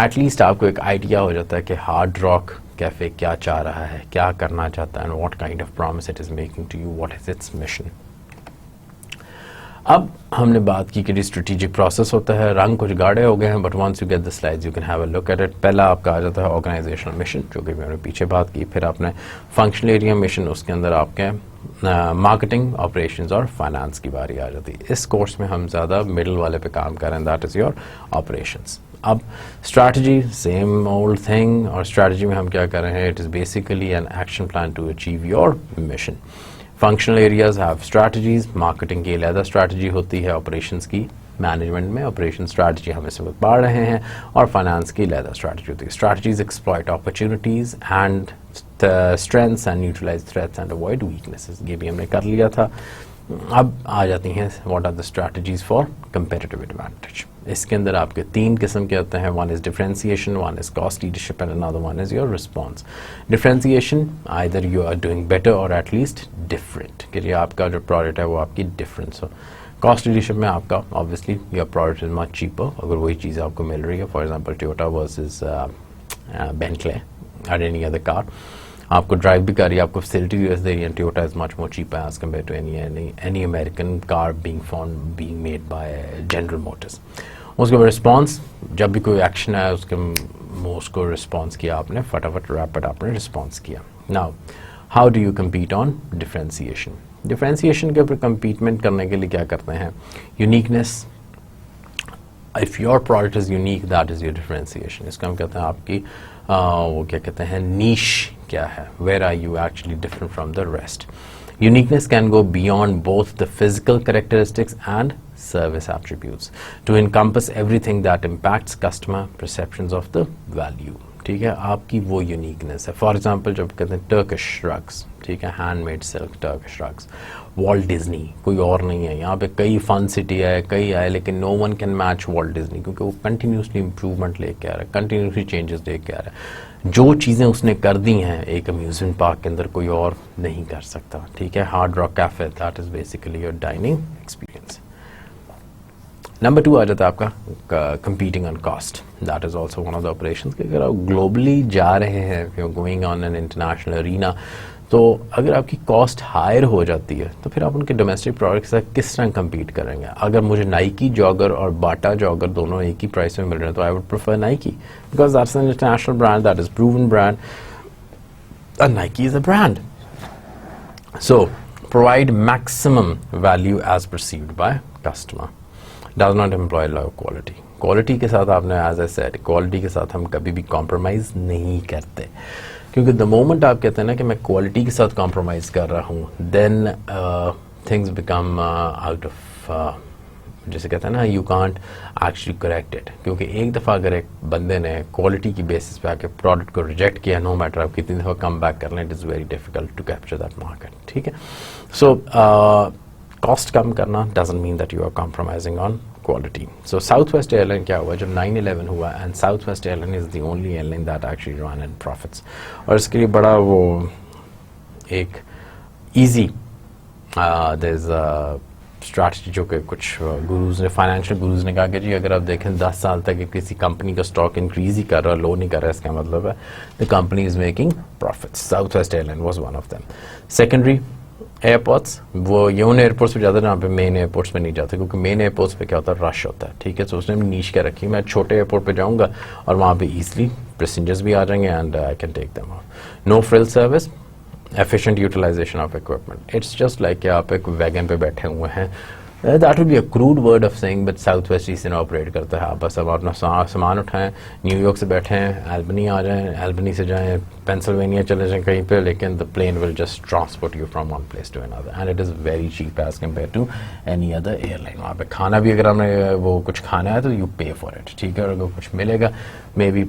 at least आपको एक idea हो जाता है कि Hard Rock Cafe क्या चाह रहा है, क्या करना चाहता है, and what kind of promise it is making to you, what is its mission. अब हमने बात की कि स्ट्रेटेजिक प्रोसेस होता है, रंग कुछ गाढ़े हो गए हैं, but once you get the slides you can have a look at it. पहला आपका आ जाता है ऑर्गेनाइजेशनल मिशन, जो कि मैंने पीछे बात की. फिर आपने फंक्शनल एरिया मिशन, उसके अंदर आपके मार्केटिंग, ऑपरेशंस और फाइनेंस की बारी आ जाती है. इस कोर्स में हम ज़्यादा मिडल वाले पे काम कर रहे हैं, दैट इज़ योर ऑपरेशंस. अब स्ट्रैटेजी सेम ओल्ड थिंग, और स्ट्रैटेजी में हम क्या कर रहे हैं, it is basically an action plan to achieve your mission. Functional areas have strategies, marketing की अलग स्ट्रैटेजी होती है, ऑपरेशंस की मैनेजमेंट में ऑपरेशन स्ट्रैटेजी हम इस वक्त पढ़ रहे हैं, और फाइनेंस की अलग स्ट्रैटेजी होती है. Strategies exploit opportunities and strengths and neutralise threats and avoid weaknesses, ये भी हमने कर लिया था. अब आ जाती हैं what are the strategies for competitive advantage. इसके अंदर आपके 3 किस्म के होते हैं, one is differentiation, one is cost leadership and another one is your response. Differentiation, either you are doing better और एटलीस्ट डिफरेंट, कि आपका जो प्रोडक्ट है वो आपकी डिफरेंस हो. कॉस्ट लीडरशिप में आपका obviously your product is much cheaper, अगर वही चीज़ आपको मिल रही है, for example Toyota versus Bentley और एनी अदर कार, आपको ड्राइव भी कर रही है, आपको फैसिलिटी भी दे रही है. Toyota is much more cheaper as compare to any American car being made by General Motors. उसके बाद रिस्पॉन्स, जब भी कोई एक्शन आया उसको रिस्पॉन्स किया आपने, फटाफट रैपिड आपने रिस्पॉन्स किया. Now how do you compete on differentiation. Differentiation के ऊपर कम्पीटमेंट करने के लिए क्या करते हैं, uniqueness, if your product is unique, that is your differentiation. इसको हम कहते हैं आपकी वो क्या कहते हैं, नीश क्या है, where are you actually different from the rest. Uniqueness can go beyond both the physical characteristics and service attributes to encompass everything that impacts customer perceptions of the value। ठीक है, आपकी वो यूनिकनेस है। फॉर एग्जाम्पल जब कहते हैं टर्किश रग्स, ठीक है, handmade silk Turkish rugs, Walt Disney, कोई और नहीं है। यहाँ पे कई फन सिटी है, कई है, लेकिन no one can match Walt Disney, क्योंकि वो कंटिन्यूसली इंप्रूवमेंट लेके आ रहा है, कंटिन्यूसली चेंजेस लेके आ रहा है। जो चीज़ें उसने कर दी हैं एक अम्यूजमेंट पार्क के अंदर, कोई और नहीं कर सकता। ठीक है, Hard Rock Cafe, that is basically your dining experience. Number 2 आ जाता है आपका competing on cost. That is also one of the operations कि अगर आप ग्लोबली जा रहे हैं, you going on an international arena, तो अगर आपकी कॉस्ट हायर हो जाती है तो फिर आप उनके डोमेस्टिक प्रोडक्ट के साथ किस तरह कम्पीट करेंगे। अगर मुझे नाइकी जॉगर और बाटा जॉगर दोनों एक ही प्राइस में मिल रहे हैं तो I would prefer Nike, because that's an international brand, that is proven brand, and Nike is a brand. So provide maximum value as perceived by customer, does not employ low quality. Quality के साथ आपने, एज आई सेड, क्वालिटी के साथ हम कभी भी कॉम्प्रोमाइज़ नहीं करते, क्योंकि द मोमेंट आप कहते हैं ना कि मैं क्वालिटी के साथ कॉम्प्रोमाइज़ कर रहा हूँ, then things become out of, जैसे कहते हैं ना, you can't actually correct it. क्योंकि एक दफ़ा अगर एक बंदे ने क्वालिटी की बेसिस पे आके प्रोडक्ट को रिजेक्ट किया, नो मैटर आप कितनी दफ़ा कम बैक कर लें, it is very difficult to capture that market. ठीक है, सो कॉस्ट कम करना doesn't mean that you are compromising on quality. So South West Airline क्या हुआ जब 9/11 हुआ, and South West Airline is the only airline that actually run in profits. और इसके लिए बड़ा वो एक ईजी देयर इज़ स्ट्रैटेजी जो कि कुछ गुरुज ने, फाइनेंशियल गुरुज ने कहा कि जी अगर आप देखें 10 साल तक किसी कंपनी का स्टॉक इंक्रीज ही कर रहा है, लो नहीं कर रहा है, इसका मतलब है the company is making profits. South West airline was one of them. Secondary airports, वो ये उन एयरपोर्ट्स पे जाते हैं जहाँ पे मेन एयरपोर्ट्स पे नहीं जाते, क्योंकि मेन एयरपोर्ट्स पे क्या होता है, रश होता है। ठीक है, तो उसने नीश क्या रखी, मैं छोटे एयरपोर्ट पे जाऊँगा और वहाँ पे ईजिली पैसेंजर्स भी आ जाएंगे and I can take them out. No frill service, efficient utilisation of equipment. It's just like कि आप एक वैगन पे बैठे हुए हैं, that will be a crude word of saying, but South West इसी ने ऑपरेट करता है। आप बस अब अपना सामान उठाएं, न्यूयॉर्क से बैठे हैं, एल्बनी आ जाएं, एल्बनी से जाएं पेंसिल्वेनिया चले जाएं कहीं पे, लेकिन the plane will just transport you from one place to another and it is very cheap as compare to any other airline. वहाँ पे खाना भी अगर हमने वो कुछ खाना है तो यू पे फॉर इट। ठीक है, और अगर कुछ मिलेगा मे बी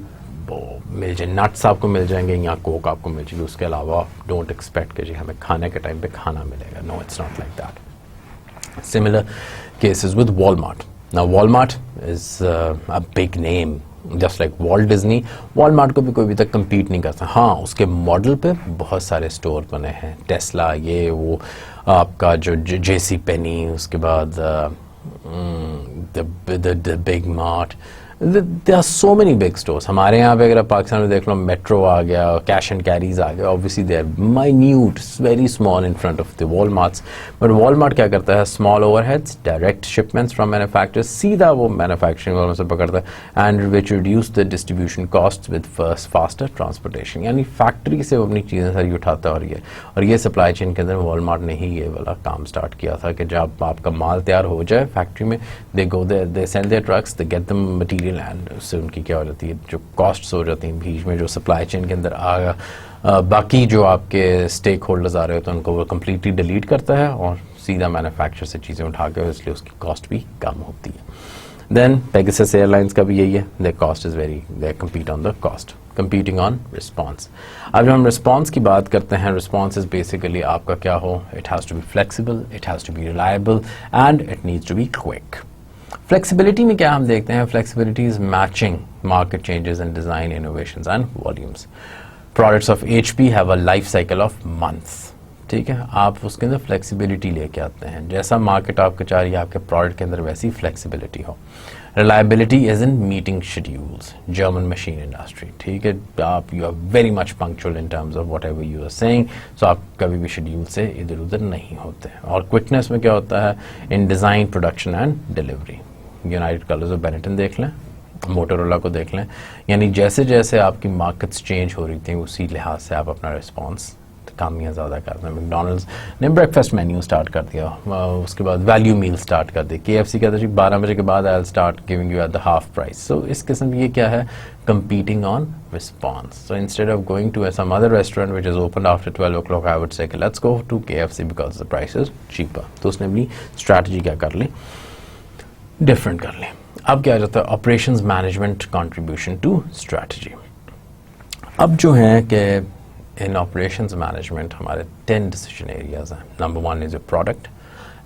वो मिल जाए, नट्स आपको मिल जाएंगे या कोक आपको मिल जाएगी, उसके अलावा डोंट एक्सपेक्ट कि जी हमें खाने के टाइम पे खाना मिलेगा। No, it's not like that. Similar cases with Walmart. Now Walmart is a big name, just like Walt Disney. Walmart को भी कोई अभी तक compete नहीं करता। हाँ, उसके मॉडल पे बहुत सारे स्टोर बने हैं, टेस्ला, ये वो आपका जो JC Penney, उसके बाद the Big Mart. There are so many big stores. हमारे यहाँ पे अगर आप पाकिस्तान में देख लो, मेट्रो आ गया, कैश एंड कैरीज आ गया, obviously they are minute, very small in front of the Walmarts. But Walmart क्या करता है, small overheads, direct shipments from manufacturers, सीधा वो मैन्युफैक्चरिंग वालों से पकड़ता है, and which reduce the distribution cost with faster transportation. यानी फैक्ट्री से वो अपनी चीज़ें सारी उठाता है, और ये सप्लाई चेन के अंदर वॉलमार्ट ने ही ये वाला काम स्टार्ट किया था कि जब आपका माल तैयार हो जाए फैक्ट्री में, they go there, they send their trucks, they get the material, and उससे उनकी क्या हो जाती है, जो कॉस्ट्स हो जाती हैं बीच में, जो सप्लाई चेन के अंदर बाकी जो आपके स्टेक होल्डर्स आ रहे होते हैं उनको वो कम्प्लीटली डिलीट करता है और सीधा मैन्युफैक्चर से चीज़ें उठा के, इसलिए उसकी कॉस्ट भी कम होती है। देन पेगासस एयरलाइंस का भी यही है, there cost is very, they compete on the cost, competing on response। अब जब हम response की बात करते हैं, response is basically आपका क्या हो, it has to be flexible, it has to be reliable and it needs to be quick। Flexibility में क्या हम देखते हैं, flexibility is matching market changes in design innovations and volumes। Products of HP have a life cycle of months। ठीक है, आप उसके अंदर फ्लेक्सिबिलिटी लेके आते हैं, जैसा मार्केट आपको चाह रही है आपके प्रोडक्ट के अंदर वैसी फ्लेक्सिबिलिटी हो। Reliability is in meeting schedules, German machine industry. ठीक है, आप you are very much punctual in terms of whatever you are saying, so आप कभी भी शेड्यूल से इधर उधर नहीं होते। और क्विकनेस में क्या होता है, in design, production and delivery. United Colors of Benetton देख लें, मोटोरोला को देख लें, यानी जैसे जैसे आपकी मार्केट्स चेंज हो रही थी उसी लिहाज से आप अपना रिस्पॉन्स कामियाँ ज़्यादा करते हैं। मैकडॉनल्ड्स ने ब्रेकफास्ट मेन्यू स्टार्ट कर दिया, उसके बाद वैल्यू मील स्टार्ट कर दी। KFC कहता है जी 12 बजे के बाद I will start giving you at the half price. So इस किस्म ये क्या है, competing on response. So instead of going to some other restaurant which is opened after 12 o'clock, I would say okay, let's go to KFC because the price is cheaper. तो उसने अपनी strategy क्या कर ली, different कर ली। अब क्या आ जाता है, operations management contribution to strategy। अब जो है कि in operations management हमारे 10 decision areas हैं। Number 1 is your product,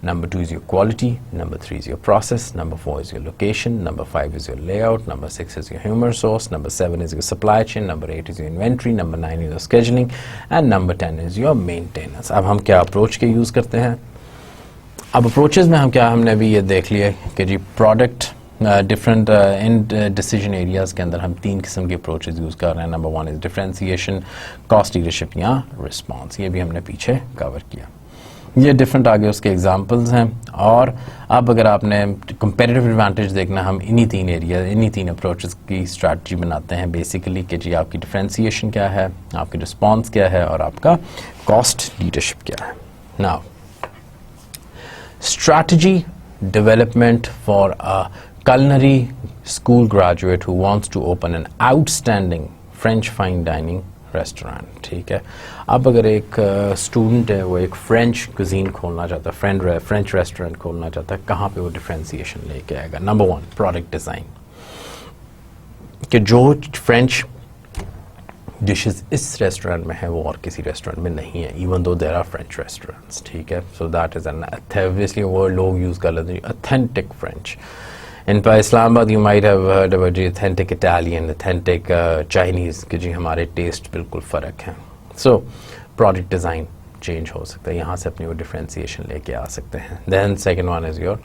number 2 is your quality, number 3 is your process, number 4 is your location, number 5 is your layout, number 6 is your human resource, number 7 is your supply chain, number 8 is your inventory, number 9 is your scheduling and number 10 is your maintenance। अब हम क्या approach के use करते हैं, अब approaches में हम क्या, हमने अभी ये देख लिया कि जी product different in decision areas के अंदर हम 3 किस्म के अप्रोचेज यूज़ कर रहे हैं। Number 1 is differentiation, cost leadership या रिस्पॉन्स, ये भी हमने पीछे कवर किया। ये डिफरेंट आगे उसके एग्जांपल्स हैं। और अब अगर आपने कंपेरेटिव एडवांटेज देखना, हम इन्हीं 3 एरिया, इन्हीं 3 अप्रोचेस की स्ट्रैटेजी बनाते हैं बेसिकली कि जी आपकी डिफरेंशिएशन क्या है, आपकी रिस्पॉन्स क्या है और आपका कॉस्ट लीडरशिप क्या है। Now strategy development for a culinary school graduate who wants to open an outstanding French fine dining restaurant। ठीक है, अब अगर एक स्टूडेंट है वो एक फ्रेंच कुजीन खोलना चाहता है, फ्रेंच रेस्टोरेंट खोलना चाहता है, कहाँ पे वो डिफरेंशिएशन लेके आएगा। नंबर 1 प्रोडक्ट डिज़ाइन, कि जो फ्रेंच डिशेस इस रेस्टोरेंट में है वो और किसी रेस्टोरेंट में नहीं है, even though there are French restaurants. ठीक है, so that is an obviously वो लोग यूज़ कर लेते हैं authentic French. In Islamabad you might have heard about the authentic Italian, authentic Chinese, कि जी हमारे टेस्ट बिल्कुल फ़र्क हैं। So product design change हो सकता है, यहाँ से अपनी वो differentiation लेके आ सकते हैं। Then second one is your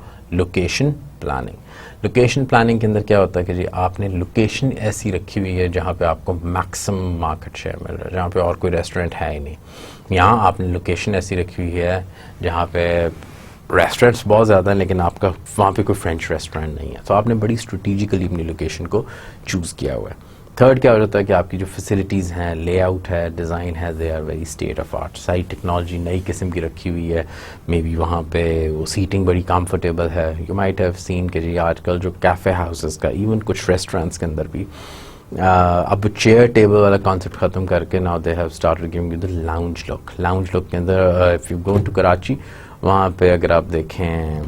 location planning। Location planning के अंदर क्या होता है कि जी आपने लोकेशन ऐसी रखी हुई है जहाँ पे आपको मैक्सिमम मार्केट शेयर मिल रहा है, जहाँ पे और कोई रेस्टोरेंट है ही नहीं। यहाँ आपने लोकेशन ऐसी रखी हुई है जहाँ पे रेस्टोरेंट्स बहुत ज़्यादा हैं लेकिन आपका वहाँ पे कोई फ्रेंच रेस्टोरेंट नहीं है, तो आपने बड़ी स्ट्रेटिजिकली अपनी लोकेशन को चूज़ किया हुआ है। थर्ड क्या हो जाता है कि आपकी जो फैसिलिटीज़ हैं, लेआउट है, डिज़ाइन है, they are very state of art. सारी टेक्नोलॉजी नई किस्म की रखी हुई है, मे बी वहाँ पे वो सीटिंग बड़ी कंफर्टेबल है। यू माइट हैव सीन कि जी आजकल जो कैफ़े हाउसेस का, इवन कुछ रेस्टोरेंट्स के अंदर भी अब चेयर टेबल वाला कॉन्सेप्ट ख़त्म करके now they have started giving you the lounge look. Lounge look के अंदर if you go to Karachi, वहाँ पे अगर आप देखें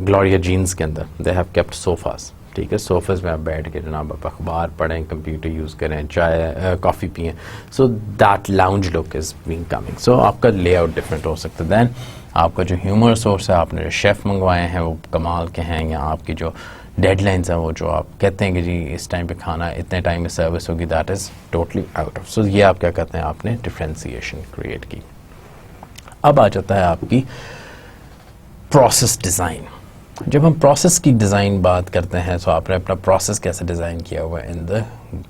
ग्लोरिया जीन्स के अंदर दे हैव केप्ट सोफ़ाज़। ठीक है, सोफ़ाज़ में आप बैठ के जनाब आप अखबार पढ़ें, कंप्यूटर यूज़ करें, चाय कॉफ़ी पिएं। So that lounge look is being coming. So आपका लेआउट डिफरेंट हो सकता है। दैन आपका जो ह्यूमर सोर्स है, आपने जो शेफ़ मंगवाए हैं वो कमाल के हैं, या आपकी जो डेडलाइंस हैं वो जो आप कहते हैं कि जी इस टाइम पे खाना इतने टाइम में सर्विस होगी, that is totally out of. So ये आप क्या कहते हैं, आपने डिफरेंशिएशन क्रिएट की। अब आ जाता है आपकी प्रोसेस डिज़ाइन। जब हम प्रोसेस की डिज़ाइन बात करते हैं तो आपने अपना प्रोसेस कैसे डिज़ाइन किया हुआ है इन द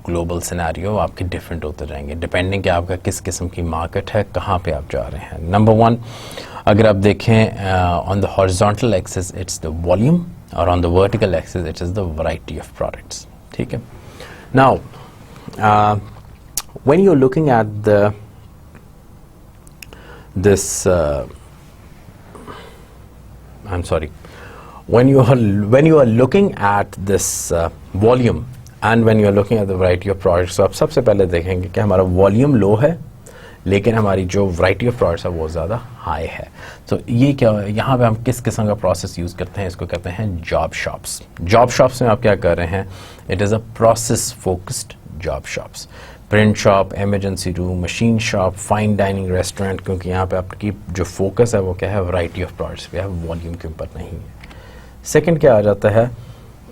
ग्लोबल सिनेरियो, आपके डिफरेंट होते रहेंगे डिपेंडिंग कि आपका किस किस्म की मार्केट है, कहाँ पे आप जा रहे हैं। नंबर 1 अगर आप देखें on the horizontal axis it's the volume और on the vertical axis it is the variety of products. ठीक है, now when you are looking at the this I'm sorry, when you are looking at this volume and when you are looking at the variety of products, तो आप सबसे पहले देखेंगे कि हमारा वॉल्यूम लो है लेकिन हमारी जो वैरायटी ऑफ प्रोडक्ट्स है वो ज़्यादा हाई है। तो ये क्या, यहाँ पे हम किस किस्म का प्रोसेस यूज़ करते हैं, इसको कहते हैं जॉब शॉप्स। जॉब शॉप्स में आप क्या कर रहे हैं, it is a process focused job shops. Print shop, emergency room, machine shop, fine dining restaurant, क्योंकि यहाँ पे आपकी जो फोकस है वो क्या है, वैरायटी ऑफ प्रोडक्ट्स पे है, वॉल्यूम के ऊपर नहीं है। सेकंड क्या आ जाता है,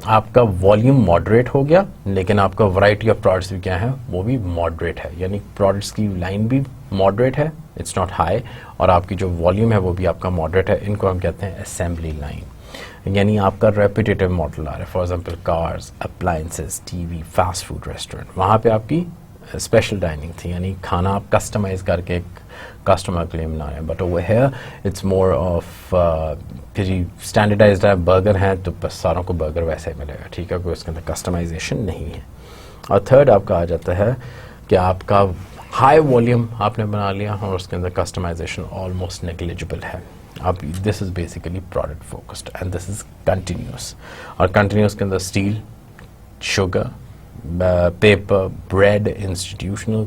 आपका वॉल्यूम मॉडरेट हो गया लेकिन आपका वैरायटी ऑफ प्रोडक्ट्स भी क्या है, वो भी मॉडरेट है, यानी प्रोडक्ट्स की लाइन भी मॉडरेट है, इट्स नॉट हाई, और आपकी जो वॉल्यूम है वो भी आपका मॉडरेट है। इनको हम कहते हैं असेंबली लाइन, यानी आपका रेपिटेटिव मॉडल आ रहा है। For example cars, appliances, TV, fast food restaurant, वहाँ पे आपकी स्पेशल डाइनिंग थी, यानी खाना आप कस्टमाइज करके एक कस्टमर के लिए बना रहे हैं। But over here it's more of कि जी स्टैंडर्डाइज्ड है, बर्गर हैं तो बस सारों को बर्गर वैसे ही मिलेगा। ठीक है, कोई उसके अंदर कस्टमाइजेशन नहीं है। और थर्ड आपका आ जाता है कि आपका हाई वॉल्यूम आपने बना लिया और उसके अंदर कस्टमाइजेशन ऑलमोस्ट नेग्लिजिबल है. अब this is basically product focused and this is continuous. और कंटिन्यूस के अंदर steel, sugar, paper, bread, institutional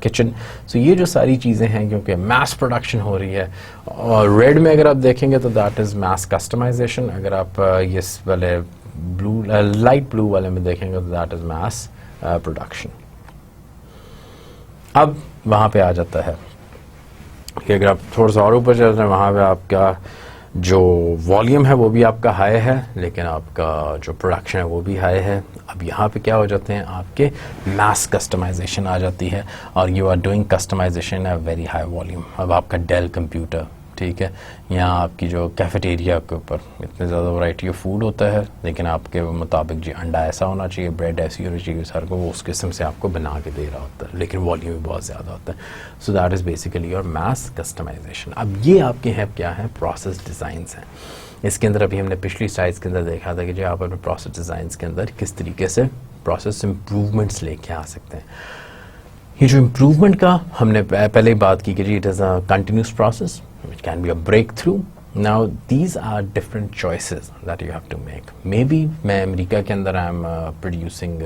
kitchen. So ये जो सारी चीज़ें हैं क्योंकि मास प्रोडक्शन हो रही है. और रेड में अगर आप देखेंगे तो दैट इज़ मास कस्टमाइजेशन. अगर आप ये वाले ब्लू, लाइट ब्लू वाले में देखेंगे तो दैट इज़ मास प्रोडक्शन. अब वहाँ पे आ जाता है कि अगर आप थोड़ा सा और ऊपर चलते हैं वहाँ पे आपका जो वॉल्यूम है वो भी आपका हाई है लेकिन आपका जो प्रोडक्शन है वो भी हाई है. अब यहाँ पे क्या हो जाते हैं, आपके मास कस्टमाइजेशन आ जाती है और you are doing customisation at very high volume. अब आपका डेल कंप्यूटर, ठीक है, यहाँ आपकी जो कैफेटेरिया के ऊपर इतने ज़्यादा वैरायटी ऑफ फूड होता है लेकिन आपके मुताबिक जी अंडा ऐसा होना चाहिए, ब्रेड ऐसी होनी चाहिए, सर को वो उस किस्म से आपको बना के दे रहा होता है लेकिन वॉल्यूम भी बहुत ज़्यादा होता है. So that is basically your mass customisation. अब ये आपके हैं क्या हैं, प्रोसेस डिज़ाइंस हैं. इसके अंदर अभी हमने पिछली स्लाइड्स के अंदर देखा था कि जो आप अपने प्रोसेस डिज़ाइंस के अंदर किस तरीके से प्रोसेस इम्प्रूवमेंट्स लेके आ सकते हैं. ये जो इम्प्रूवमेंट का हमने पहले ही बात की कि जी it is a continuous process, it can be a breakthrough. Now these are different choices that you have to make. Maybe मैं अमेरिका के अंदर I am producing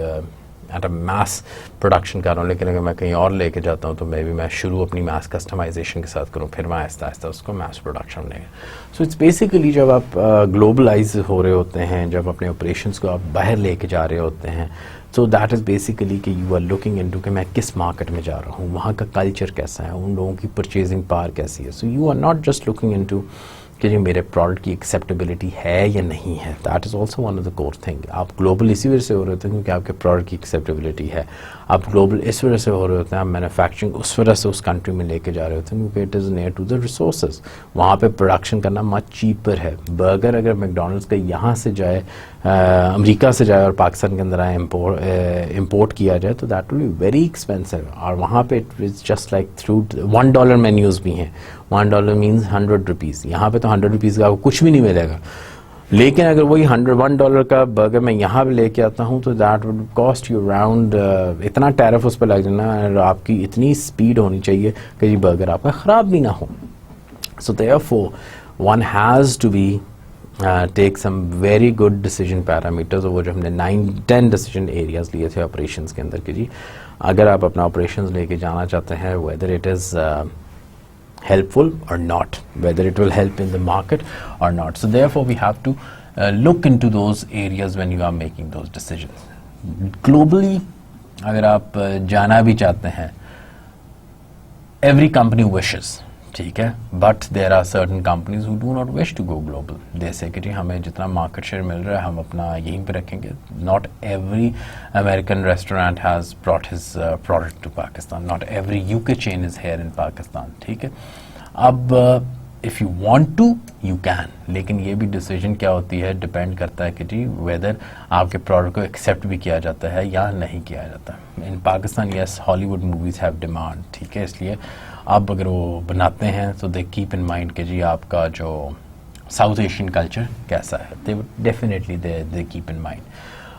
at a mass production कर रहा हूँ लेकिन अगर मैं कहीं और लेके जाता हूँ तो मे बी मैं शुरू अपनी mass customization के साथ करूँ फिर मैं आहिस्ता आहिस्ता उसको mass production लेंगे. So it's basically जब आप globalize हो रहे होते हैं, जब अपने operations को आप बाहर लेके जा रहे होते हैं, तो दैट इज़ बेसिकली कि यू आर लुकिंग इनटू कि मैं किस मार्केट में जा रहा हूँ, वहाँ का कल्चर कैसा है, उन लोगों की परचेजिंग पावर कैसी है. So you are not just looking into कि जी मेरे प्रोडक्ट की एक्सेप्टेबिलिटी है या नहीं है. That is also one of the core thing. आप ग्लोबल इसी वजह से हो रहे होते हैं क्योंकि आपके प्रोडक्ट की एक्सेप्टेबिलिटी है. आप ग्लोबल इस वजह से हो रहे होते हैं, आप मैन्युफैक्चरिंग उस वजह से उस कंट्री में लेके जा रहे होते हैं क्योंकि it is near to the resources. वहाँ पे प्रोडक्शन करना मच चीपर है. बर्गर अगर मैकडोनल्ड्स का यहाँ से जाए, अमेरिका से जाए और पाकिस्तान के अंदर आए इम्पोर्ट किया जाए तो that will be very expensive. और वहाँ पे it is just like through $1 menus भी हैं. $1 मीन्स 100 रुपीज़. यहाँ पे तो 100 रुपीज़ का आपको कुछ भी नहीं मिलेगा. लेकिन अगर वही $100 का बर्गर मैं यहाँ पे लेके आता हूँ तो that would cost you around, इतना टैरिफ उस पर लग जाना और आपकी इतनी स्पीड होनी चाहिए कि ये बर्गर आपका ख़राब भी ना हो. So therefore one has to be take some very good decision parameters. वो जो हमने 9-10 डिसीजन एरियाज लिए थे ऑपरेशंस के अंदर कि जी अगर आप अपना ऑपरेशंस लेके जाना चाहते हैं, whether it is helpful or not, whether it will help in the market or not. So therefore we have to look into those areas when you are making those decisions. Globally अगर आप जाना भी चाहते हैं, every company wishes, ठीक है, but there are certain companies who do not wish to go global. They say कि जी हमें जितना market share मिल रहा है हम अपना यहीं पे रखेंगे. Not every American restaurant has brought his product to Pakistan. Not every UK chain is here in Pakistan. ठीक है. अब if you want to, you can. लेकिन ये भी decision क्या होती है, depend करता है कि जी whether आपके product को accept भी किया जाता है या नहीं किया जाता. In Pakistan, yes, Hollywood movies have demand. ठीक है, इसलिए अब अगर वो बनाते हैं तो दे कीप इन माइंड कि जी आपका जो साउथ एशियन कल्चर कैसा है. They would definitely they keep in mind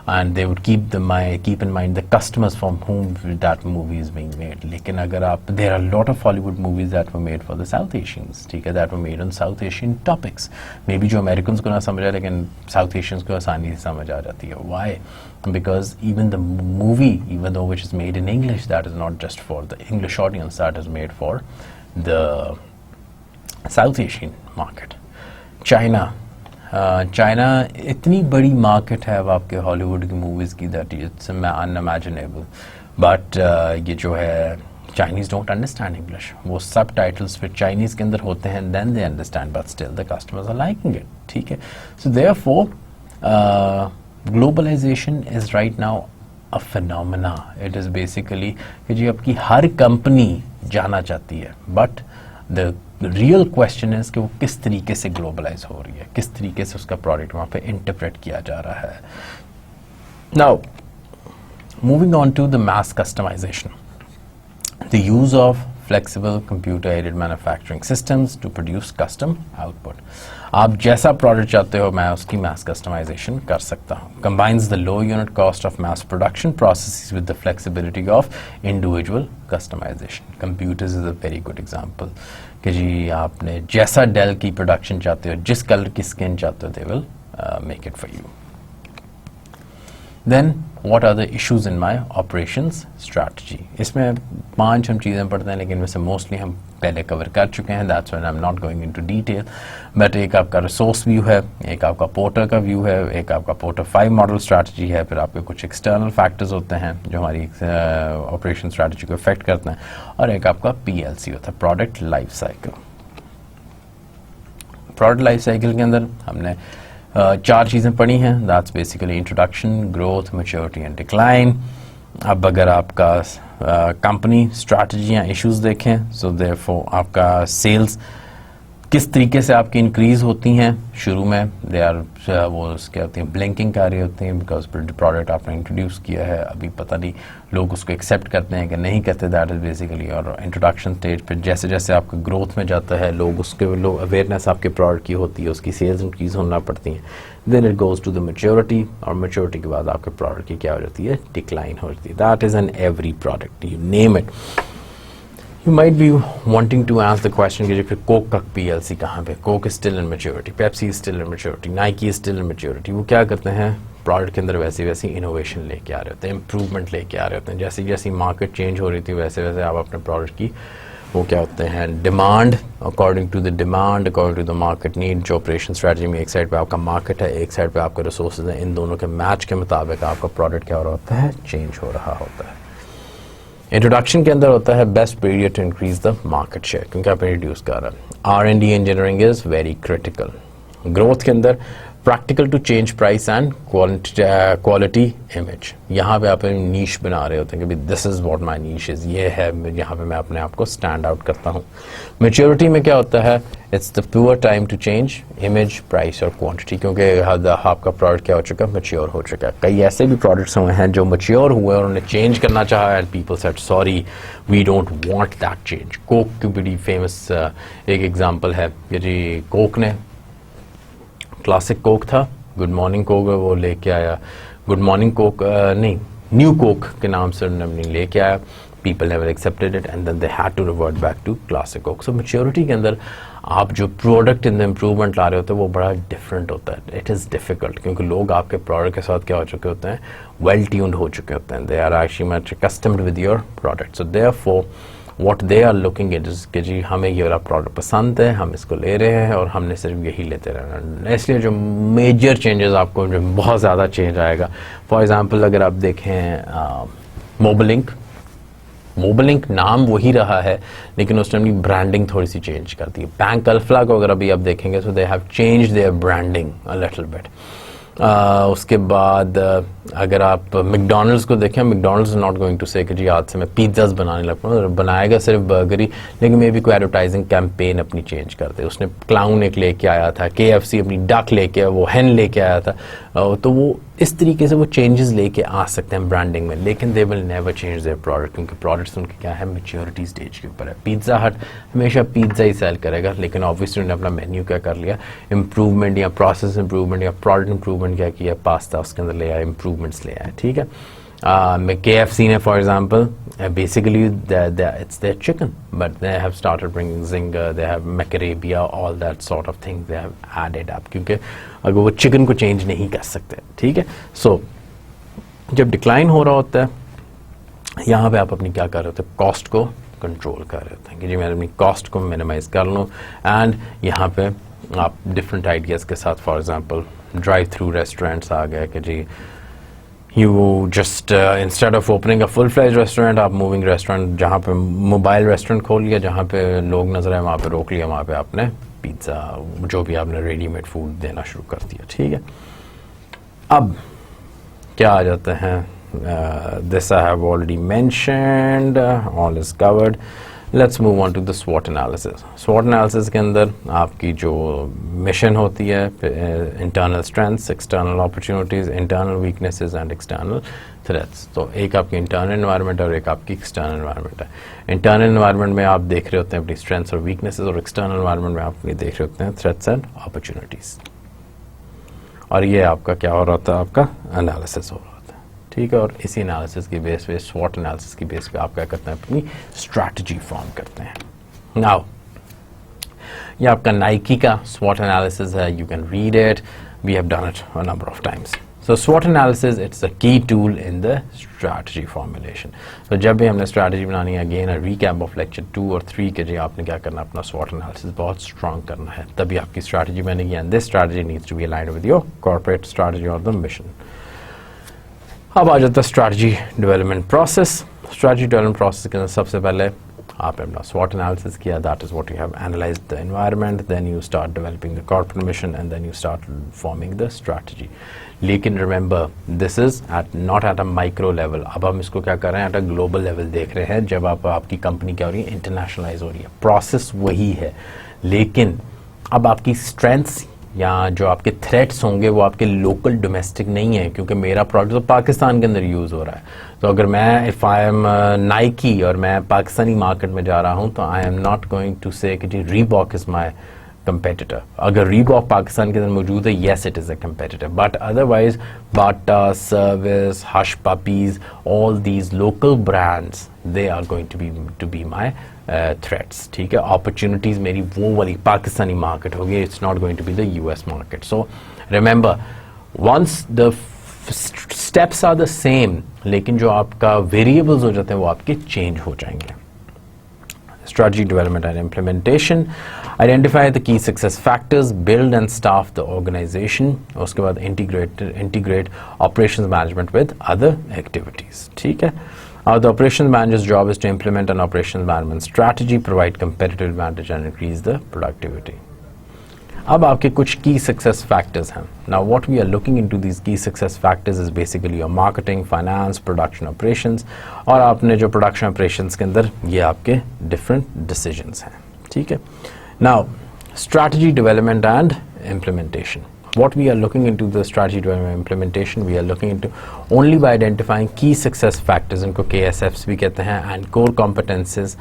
and they would keep in mind the customers from whom that movie is being made. लेकिन अगर आप there are lot of Hollywood movies that were made for the South Asians, ठीक है, that were made on South Asian topics. May be जो अमेरिकन को ना समझ आए लेकिन साउथ एशियंस को आसानी से समझ आ जाती है. Y? Because even the movie, even though which is made in English, that is not just for the English audience, that is made for the South Asian market. China इतनी बड़ी मार्केट है अब आपके हॉलीवुड की मूवीज़ की दैट इट्स अनइमेजिनेबल. बट ये जो है Chinese don't understand English. वो subtitles फिर Chinese के अंदर होते हैं, then they understand, but still the customers are liking it. ठीक है. So therefore globalization is right now a phenomena. It is basically कि जी आपकी हर कंपनी जाना चाहती है, but the real question is कि वो किस तरीके से globalize हो रही है, किस तरीके से उसका product वहाँ पे interpret किया जा रहा है. Now moving on to the mass customization, the use of flexible computer-aided manufacturing systems to produce custom output. आप जैसा प्रोडक्ट चाहते हो मैं उसकी mass customization कर सकता हूँ. Combines the low unit cost of mass production processes with the flexibility of individual customization. Computers is a very good example. कि जी आपने जैसा Dell की production चाहते हो, जिस color की skin चाहते हो, they will make it for you. Then what are the issues in my operations strategy? इसमें 5 हम चीज़ें पढ़ते हैं, लेकिन वैसे mostly हम पहले cover कर चुके हैं. That's why I'm not going into detail. But एक आपका resource view है, एक आपका porter का view है, एक आपका porter 5 model strategy है, फिर आपके कुछ external factors होते हैं जो हमारी operation strategy को affect करते हैं, और एक आपका PLC होता है, product life cycle. Product life cycle के अंदर हमने 4 चीज़ें पढ़ी हैं. That's basically introduction, growth, maturity and decline. अब अगर आपका कंपनी स्ट्रैटेजी या इश्यूज देखें, सो देयरफॉर आपका सेल्स किस तरीके से आपकी इंक्रीज होती हैं. शुरू में दे आर वो क्या होती हैं, ब्लिंकिंग कर रही होती हैं, बिकॉज प्रोडक्ट आपने इंट्रोड्यूस किया है, अभी पता नहीं लोग उसको एक्सेप्ट करते हैं कि नहीं करते. That is basically. और इंट्रोडक्शन स्टेज पे जैसे जैसे आपका ग्रोथ में जाता है, लोग अवेयरनेस आपके प्रोडक्ट की होती है, उसकी सेल्स इंक्रीज होना पड़ती हैं. Then it goes to the maturity, और मैच्योरिटी के बाद आपके प्रोडक्ट की क्या हो जाती है, डिक्लाइन हो जाती है. That is an every product, you name it. You might be wanting to ask the question कि फिर कोक का PLC कहाँ पे? Coke is still in maturity, Pepsi is still in maturity, Nike is still in maturity. वो क्या करते हैं, प्रोडक्ट के अंदर वैसी वैसी इनोवेशन लेके आ रहे होते हैं, इम्प्रूवमेंट लेके आ रहे होते हैं. जैसे जैसी मार्केट चेंज हो रही थी वैसे वैसे आप अपने प्रोडक्ट की वो क्या होते हैं, demand, according to the demand, according to the market need. जो ऑपरेशन स्ट्रेटजी में एक साइड पे आपका मार्केट है, एक साइड पे आपके रिसोर्सेज हैं, इन दोनों के मैच के मुताबिक आपका प्रोडक्ट क्या हो रहा होता है, चेंज हो रहा होता है. इंट्रोडक्शन के अंदर होता है best period to increase the market share, क्योंकि आप रिड्यूस कर रहे हैं. R&D engineering is very critical. Growth के अंदर practical to change price and quality image. यहाँ पे आप नीश बना रहे होते हैं कि this is what my niche is, ये है यहाँ पे मैं अपने आप को स्टैंड आउट करता हूँ. मैच्योरिटी में क्या होता है, it's the pure time to change image, price और क्वांटिटी, क्योंकि आपका प्रोडक्ट क्या हो चुका है, मैच्योर हो चुका है. कई ऐसे भी प्रोडक्ट्स हुए हैं जो मैच्योर हुए और उन्हें चेंज करना चाहा and people said sorry we don't want that change. Coke की बड़ी फेमस एक एग्जांपल है कि जी कोक ने, क्लासिक कोक था, गुड मॉर्निंग कोक वो लेके आया, गुड मॉर्निंग कोक नहीं, न्यू कोक के नाम से उन्होंने लेके आया. People have accepted it and then they had to revert back to classic Coke. So maturity के अंदर आप जो प्रोडक्ट इन द इम्प्रूवमेंट ला रहे होते हैं वो बड़ा डिफरेंट होता है. इट इज़ डिफिकल्ट, क्योंकि लोग आपके प्रोडक्ट के साथ क्या हो चुके होते हैं, वेल ट्यून्ड हो चुके होते हैं. They are actually much customed with your product. So therefore what they are looking at is कि जी हमें ये वाला प्रोडक्ट पसंद है, हम इसको ले रहे हैं और हमने सिर्फ यही लेते रहना. इसलिए जो मेजर चेंजेस आपको जो बहुत ज़्यादा चेंज आएगा, फॉर एग्जांपल अगर आप देखें मोबलिंक नाम वही रहा है, लेकिन उसने अपनी ब्रांडिंग थोड़ी सी चेंज कर दी. बैंक अल्फा को अगर अभी आप देखेंगे so they have change their branding a little bit. उसके बाद अगर आप मैकडॉनल्ड्स को देखें, McDonald's is not going to say कि जी आज से मैं पिज़्ज़ाज बनाने लग पड़ा, बनाएगा सिर्फ बर्गर ही, लेकिन मे भी कोई एडवर्टाइजिंग कैंपेन अपनी चेंज कर दे. उसने क्लाउन एक लेके आया था, KFC अपनी डक लेके आया, वो हैन लेके आया था. तो वो इस तरीके से वो चेंजेस लेके आ सकते हैं ब्रांडिंग में, लेकिन they will never change their product, क्योंकि प्रोडक्ट्स उनके क्या है, मैच्योरिटी स्टेज के ऊपर है. पिज़्ज़ा हट हमेशा पिज़्ज़ा ही सेल करेगा, लेकिन ऑब्वियसली उन्होंने अपना मेन्यू क्या कर लिया, इम्प्रूवमेंट या प्रोसेस इम्प्रूवमेंट या प्रोडक्ट इम्प्रूवमेंट क्या किया, पास्ता उसके अंदर ले आया, इम्प्रूवमेंट्स ले आया. ठीक है. KFC ने for example basically it's their chicken, but they have started bringing zinger, they have macadamia, all that sort of things they have added up, क्योंकि अगर वो चिकन को चेंज नहीं कर सकते. ठीक है. सो जब डिक्लाइन हो रहा होता है, यहाँ पे आप अपनी क्या कर रहे होते हैं, कॉस्ट को कंट्रोल कर रहे होते हैं कि जी मैं अपनी कॉस्ट को मिनिमाइज कर लूँ. एंड यहाँ पे आप डिफरेंट आइडियाज़ के साथ, for example drive through restaurants आ गए कि जी you just instead of opening a full-fledged restaurant, आप मूविंग रेस्टोरेंट, जहाँ पे मोबाइल रेस्टोरेंट खोल लिया, जहाँ पे लोग नजर आए वहाँ पे रोक लिया, वहाँ पे आपने पिज़्ज़ा जो भी आपने रेडीमेड फूड देना शुरू कर दिया. ठीक है. अब क्या आ जाते हैं, this I have already mentioned, all is covered. Let's move on to the स्वॉट एनालिसिस। स्वॉट एनालिसिस के अंदर आपकी जो मिशन होती है, internal strengths, external opportunities, internal weaknesses and external threats. तो एक आपकी इंटरनल एनवायरनमेंट और एक आपकी एक्सटर्नल एनवायरनमेंट है। इंटरनल एनवायरनमेंट में आप देख रहे होते हैं अपनी स्ट्रेंथ्स और वीकनेसेस, और एक्सटर्नल एनवायरनमेंट में आप देख रहे होते हैं थ्रेट्स एंड अपॉर्चुनिटीज़। और ये आपका क्या हो रहा था, आपका एनालिसिस हो रहा था, ठीक है। और इसी एनालिसिस की बेस पे, स्वॉट एनालिसिस की बेस पे आप क्या करते हैं, अपनी स्ट्रैटेजी फॉर्म करते हैं। नाउ ये आपका नाइकी का स्वॉट एनालिसिस है, you can read it, we have done it a number of times. So SWOT analysis, it's a key tool in the strategy formulation. So जब भी हमने strategy बनानी है, again a recap of lecture 2 और 3 के लिए आपने क्या करना, अपना SWOT analysis बहुत strong करना है, तभी आपकी strategy बनेगी, and this strategy needs to be aligned with your corporate strategy or the mission. अब आ जाता है strategy development process. Strategy development process के अंदर सबसे पहले आपने अपना SWOT analysis किया, that is what you have analyzed the environment, then you start developing the corporate mission, and then you start forming the strategy. लेकिन remember this is not at a micro level. अब हम इसको क्या कर रहे हैं, एट अ ग्लोबल लेवल देख रहे हैं। जब आपकी कंपनी क्या हो रही है, इंटरनेशनलाइज हो रही है, प्रोसेस वही है, लेकिन अब आपकी स्ट्रेंथ्स या जो आपके थ्रेट्स होंगे वो आपके लोकल डोमेस्टिक नहीं है, क्योंकि मेरा प्रोडक्ट तो पाकिस्तान के अंदर यूज़ हो रहा है। तो अगर मैं इफ़ आई एम नाइकी और मैं पाकिस्तानी मार्केट में जा रहा हूँ, तो I am not going to say कि जी रीबॉक इज़ माई competitor. अगर रीबॉक पाकिस्तान के अंदर मौजूद है, yes it is a competitor, but otherwise Bata, Service, Hush Puppies, all these local brands, they are going to be my threats. ठीक है, opportunities मेरी वो वाली पाकिस्तानी मार्केट होगी, it's not going to be the US market. So remember, once the steps are the same, लेकिन जो आपका variables हो जाते हैं वो आपके change हो जाएंगे। Strategy development and implementation. Identify the key success factors, build and staff the organization. उसके बाद integrate operations management with other activities. ठीक है। The operations manager's job is to implement an operations management strategy, provide competitive advantage and increase the productivity. अब आपके कुछ की सक्सेस फैक्टर्स हैं। Now what we are looking into these key success factors is basically your marketing, finance, production operations, और आपने जो प्रोडक्शन ऑपरेशंस के अंदर ये आपके डिफरेंट डिसीजंस हैं, ठीक है। Now strategy development and implementation. What we are looking into the strategy development implementation, we are looking into only by identifying key success factors, इनको KSFs भी कहते हैं, and core competences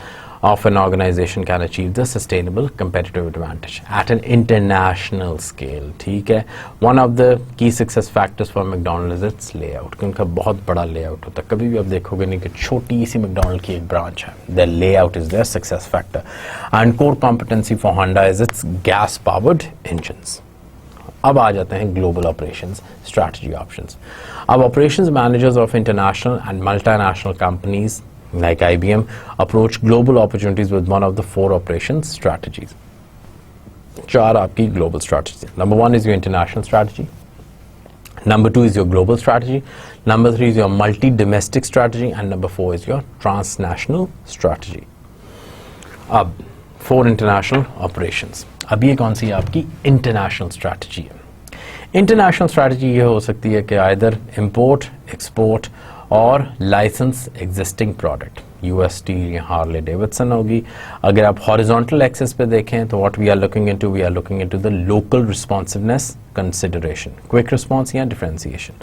of an organization can achieve the sustainable competitive advantage at an international scale. ठीक है, one of the key success factors for McDonald's is its layout, क्योंकि उनका बहुत बड़ा layout होता है। कभी भी आप देखोगे नहीं कि छोटी सी McDonald's की एक branch है, their layout is their success factor, and core competency for Honda is its gas powered engines. अब आ जाते हैं ग्लोबल ऑपरेशंस स्ट्रैटेजी ऑप्शंस. अब operations managers of international and multinational companies like IBM approach global opportunities with one of the 4 operation strategies. 4 आपकी global strategy. Number 1 is your international strategy. Number 2 is your global strategy. Number 3 is your multi-domestic strategy, and number 4 is your transnational strategy. अब 4 international operations. अब ये कौन सी आपकी इंटरनेशनल स्ट्रैटेजी है? इंटरनेशनल स्ट्रैटेजी ये हो सकती है कि आइदर इंपोर्ट, एक्सपोर्ट और license existing product. US Steel या हार्ले डेविडसन होगी. अगर आप हॉरिजॉन्टल एक्सेस पे देखें तो what we are looking into the local responsiveness consideration, quick response या डिफरेंशिएशन.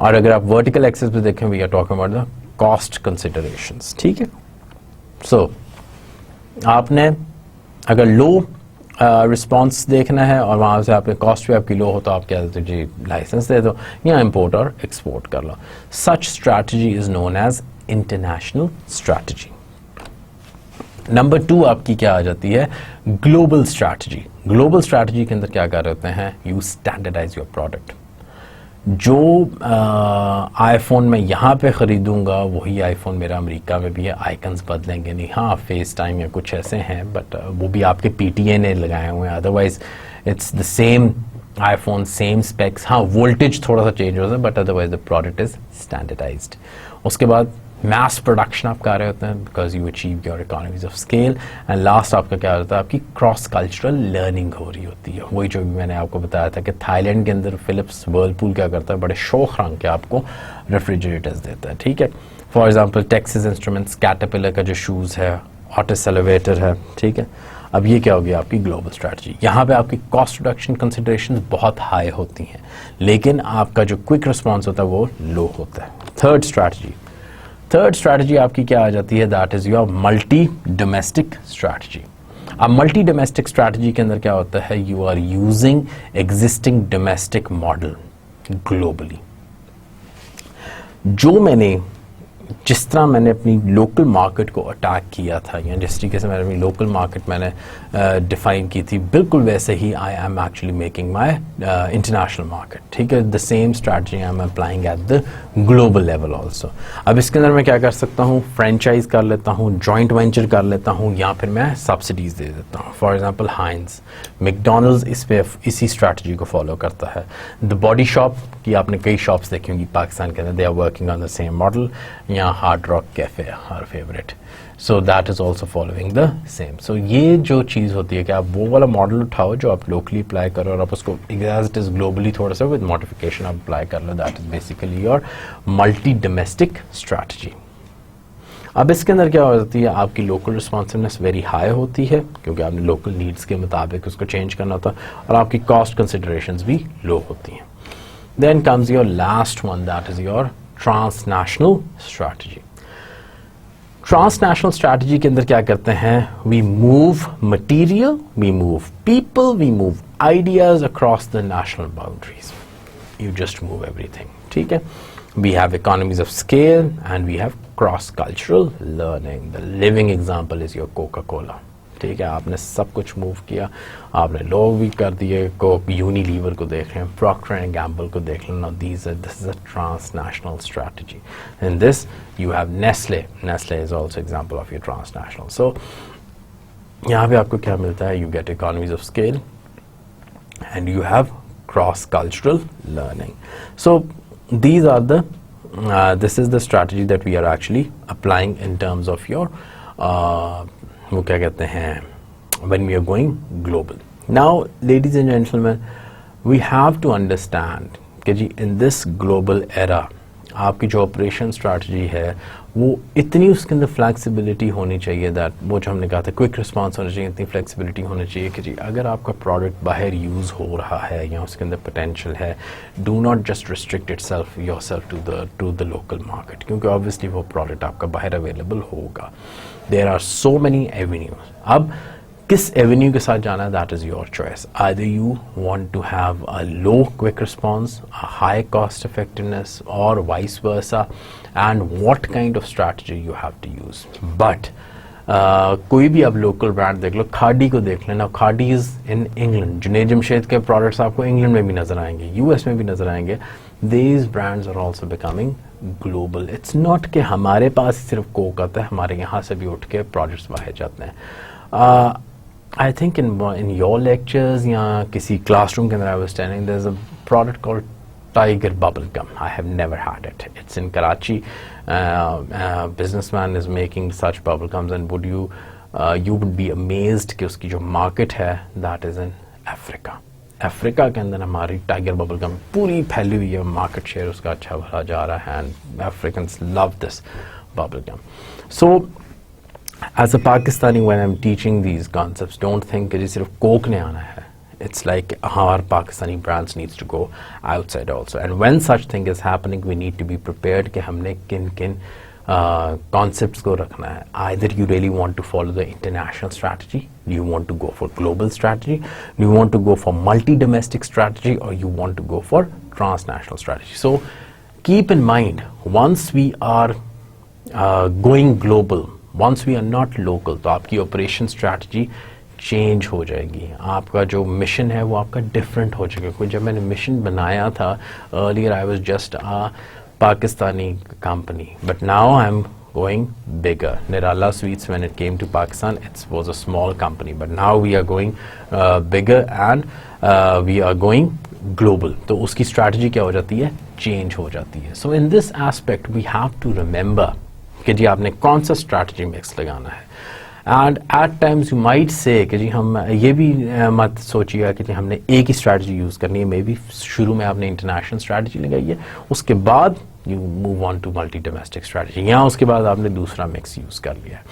और अगर आप वर्टिकल एक्सेस पे देखें, we are talking about the cost considerations. ठीक है, सो आपने अगर लो रिस्पॉन्स देखना है और वहाँ से आपके कॉस्ट भी आपकी लो हो, तो आप क्या देते जी लाइसेंस दे दो या इंपोर्ट और एक्सपोर्ट कर लो. Such strategy is known as international strategy. Number 2 आपकी क्या आ जाती है? Global strategy. ग्लोबल स्ट्रैटेजी के अंदर क्या कर रहे होते हैं? You standardize your product. जो आईफोन मैं यहाँ पे ख़रीदूँगा वही आईफोन मेरा अमेरिका में भी है. आइकन्स बदलेंगे नहीं. हाँ, फेस टाइम या कुछ ऐसे हैं, बट वो भी आपके PTA ने लगाए हुए हैं. Otherwise it's the same iPhone, same specs. हाँ, वोल्टेज थोड़ा सा चेंज होता है, but otherwise the product is standardized. उसके बाद मैस प्रोडक्शन आप कर रहे होते हैं because you achieve your economies of scale. And last आपका क्या होता है? आपकी क्रॉस कल्चरल लर्निंग हो रही होती है. वही जो भी मैंने आपको बताया था कि थाईलैंड के अंदर फिलिप्स वर्लपूल क्या करता है, बड़े शौक रंग के आपको रेफ्रिजरेटर्स देता है. ठीक है, for example Texas instruments, caterpillar का जो शूज़ है, ऑटिस एलिवेटर है, ठीक है। अब ये क्या हो गया आपकी ग्लोबल स्ट्रैटेजी। यहाँ पे आपकी कॉस्ट रिडक्शन कंसिडरेशन बहुत हाई होती हैं, लेकिन आपका जो क्विक रिस्पॉन्स होता है वो लो होता है। थर्ड स्ट्रैटेजी आपकी क्या आ जाती है, that is your multi domestic strategy. अब मल्टी डोमेस्टिक स्ट्रैटेजी के अंदर क्या होता है, you are using existing domestic model globally. जिस तरह मैंने अपनी लोकल मार्केट को अटैक किया था, या जिस तरीके से मैंने अपनी लोकल मार्केट मैंने डिफाइन की थी, बिल्कुल वैसे ही I am actually making my international market, ठीक है। The same strategy I am applying at the global level also. अब इसके अंदर मैं क्या कर सकता हूँ, फ्रेंचाइज कर लेता हूँ, जॉइंट वेंचर कर लेता हूँ, या फिर मैं सब्सिडीज दे देता हूँ। फॉर एग्जाम्पल हाइंस, मैकडॉनल्ड्स इसी स्ट्रैटेजी को फॉलो करता है। द बॉडी शॉप की आपने कई शॉप्स देखी होंगी पाकिस्तान के अंदर, they are working on the same model. या Hard Rock Cafe her favourite, so that is also following the same. So ये जो चीज़ होती है कि आप वो वाला मॉडल उठाओ जो आप लोकली अप्लाई करो और आप उसको एज इट इज ग्लोबली थोड़ा सा विद मॉडिफिकेशन आप अप्लाई कर लो। That is basically your multi domestic strategy. अब इसके अंदर क्या हो जाती है, आपकी लोकल रिस्पॉन्सिवनेस वेरी हाई होती है क्योंकि आपने लोकल नीड्स के मुताबिक उसको चेंज करना होता है, और आपकी कॉस्ट कंसिडरेशंस भी लो होती हैं। Then comes your last one, that is your transnational strategy. Transnational strategy के अंदर क्या करते हैं, we move material, we move people, we move ideas across the national boundaries. You just move everything, ठीक है। We have economies of scale and we have cross-cultural learning. The living example is your Coca-Cola. ठीक है, आपने सब कुछ मूव किया, आपने लोग भी कर दिए, यूनिलीवर को देख रहे हैं, प्रॉक्टर एंड गैम्बल को देख लेना। This is a transnational strategy. In this you have Nestle is also example of your transnational. So यहाँ पे आपको क्या मिलता है, you get economies of scale and you have cross-cultural learning. So these are this is the strategy that we are actually applying in terms of your वो क्या कहते हैं, when we are going global. Now ladies and gentlemen, we have to understand कि जी in this global era आपकी जो ऑपरेशन स्ट्रैटेजी है वो इतनी उसके अंदर फ्लेक्सिबिलिटी होनी चाहिए, दैट वो जो हमने कहा था क्विक रिस्पांस होना चाहिए, इतनी फ्लेक्सिबिलिटी होनी चाहिए कि जी अगर आपका प्रोडक्ट बाहर यूज़ हो रहा है या उसके अंदर पोटेंशियल है, do not just restrict itself yourself to the local market, क्योंकि ऑब्वियसली वो प्रोडक्ट आपका बाहर अवेलेबल होगा। There are so many avenues. अब किस एवेन्यू के साथ जाना है, that is your choice. Either you want to have a low quick response, a high cost effectiveness, और vice versa, and what kind of strategy you have to use. But कोई भी अब लोकल ब्रांड देख लो, खाड़ी को देख लेना, खाड़ी is in England, Junaid Jamshed के प्रोडक्ट्स आपको इंग्लैंड में भी नजर आएंगे, यूएस में भी नजर आएंगे। These brands are also becoming global. It's not कि हमारे पास सिर्फ कोक आता है, हमारे यहाँ से भी उठ के प्रोडक्ट्स बाहर जाते हैं। I think in your lectures या किसी classroom के अंदर I was telling there's a product called Tiger bubble gum. I have never had it. It's in Karachi. Businessman is making such bubble gums, and you would be amazed कि उसकी जो market है that is in Africa. Africa के अंदर हमारी टाइगर बबल गम पूरी फैली हुई है, मार्केट शेयर उसका अच्छा भरा जा रहा है, and Africans love this bubble gum. So as a Pakistani, when I'm teaching these concepts, don't think कि सिर्फ कोक ने आना है. It's like our Pakistani brands needs to go outside also. And when such thing is happening, we need to be prepared कि हमने किन concepts को रखना है. Either you really want to follow the international strategy, do you want to go for global strategy, do you want to go for multi-domestic strategy, or you want to go for transnational strategy. So keep in mind, once we are going global, once we are not local, तो आपकी ऑपरेशन स्ट्रैटेजी चेंज हो जाएगी, आपका जो मिशन है वो आपका डिफरेंट हो जाएगा. क्योंकि जब मैंने मिशन बनाया था earlier, I was just a Pakistani company, but now I am going bigger. Nirala Sweets, when it came to Pakistan, it was a small company, but now we are going bigger and we are going global. तो उसकी स्ट्रैटेजी क्या हो जाती है, चेंज हो जाती है. So in this aspect we have to remember कि जी आपने कौन सा स्ट्रैटेजी मिक्स लगाना है. And at times you might say कि जी हम ये भी मत सोचिएगा कि जी हमने एक ही स्ट्रैटेजी यूज़ करनी है। मे बी शुरू में आपने इंटरनेशनल स्ट्रैटेजी लगाई है, उसके बाद you move on to multi domestic strategy, या उसके बाद आपने दूसरा मिक्स यूज़ कर लिया है।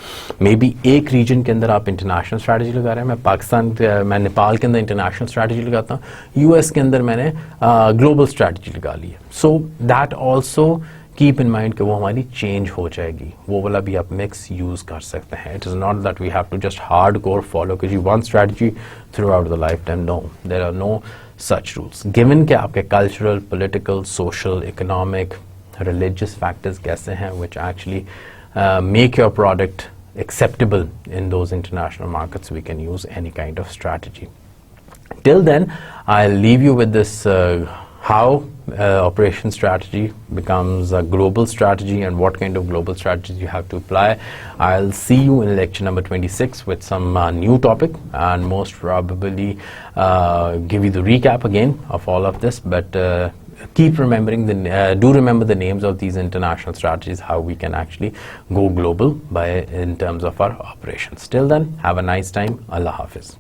मे बी एक रीजन के अंदर आप इंटरनेशनल स्ट्रैटेजी लगा रहे हैं, मैं नेपाल के अंदर इंटरनेशनल स्ट्रैटेजी लगाता हूँ, यूएस के अंदर मैंने ग्लोबल स्ट्रैटेजी लगा ली है। So that also keep in mind कि वो हमारी चेंज हो जाएगी, वो वाला भी आप मिक्स यूज़ कर सकते हैं। It is not that we have to just hardcore follow कि जी one strategy throughout the lifetime. No, there are no such rules. Given कि आपके cultural, political, social, economic, religious factors कैसे हैं which actually make your product acceptable in those international markets, we can use any kind of strategy. Till then, I'll leave you with this how operation strategy becomes a global strategy and what kind of global strategies you have to apply. I'll see you in lecture number 26 with some new topic, and most probably give you the recap again of all of this, but keep remembering do remember the names of these international strategies, how we can actually go global in terms of our operations. Till then, have a nice time. Allah Hafiz.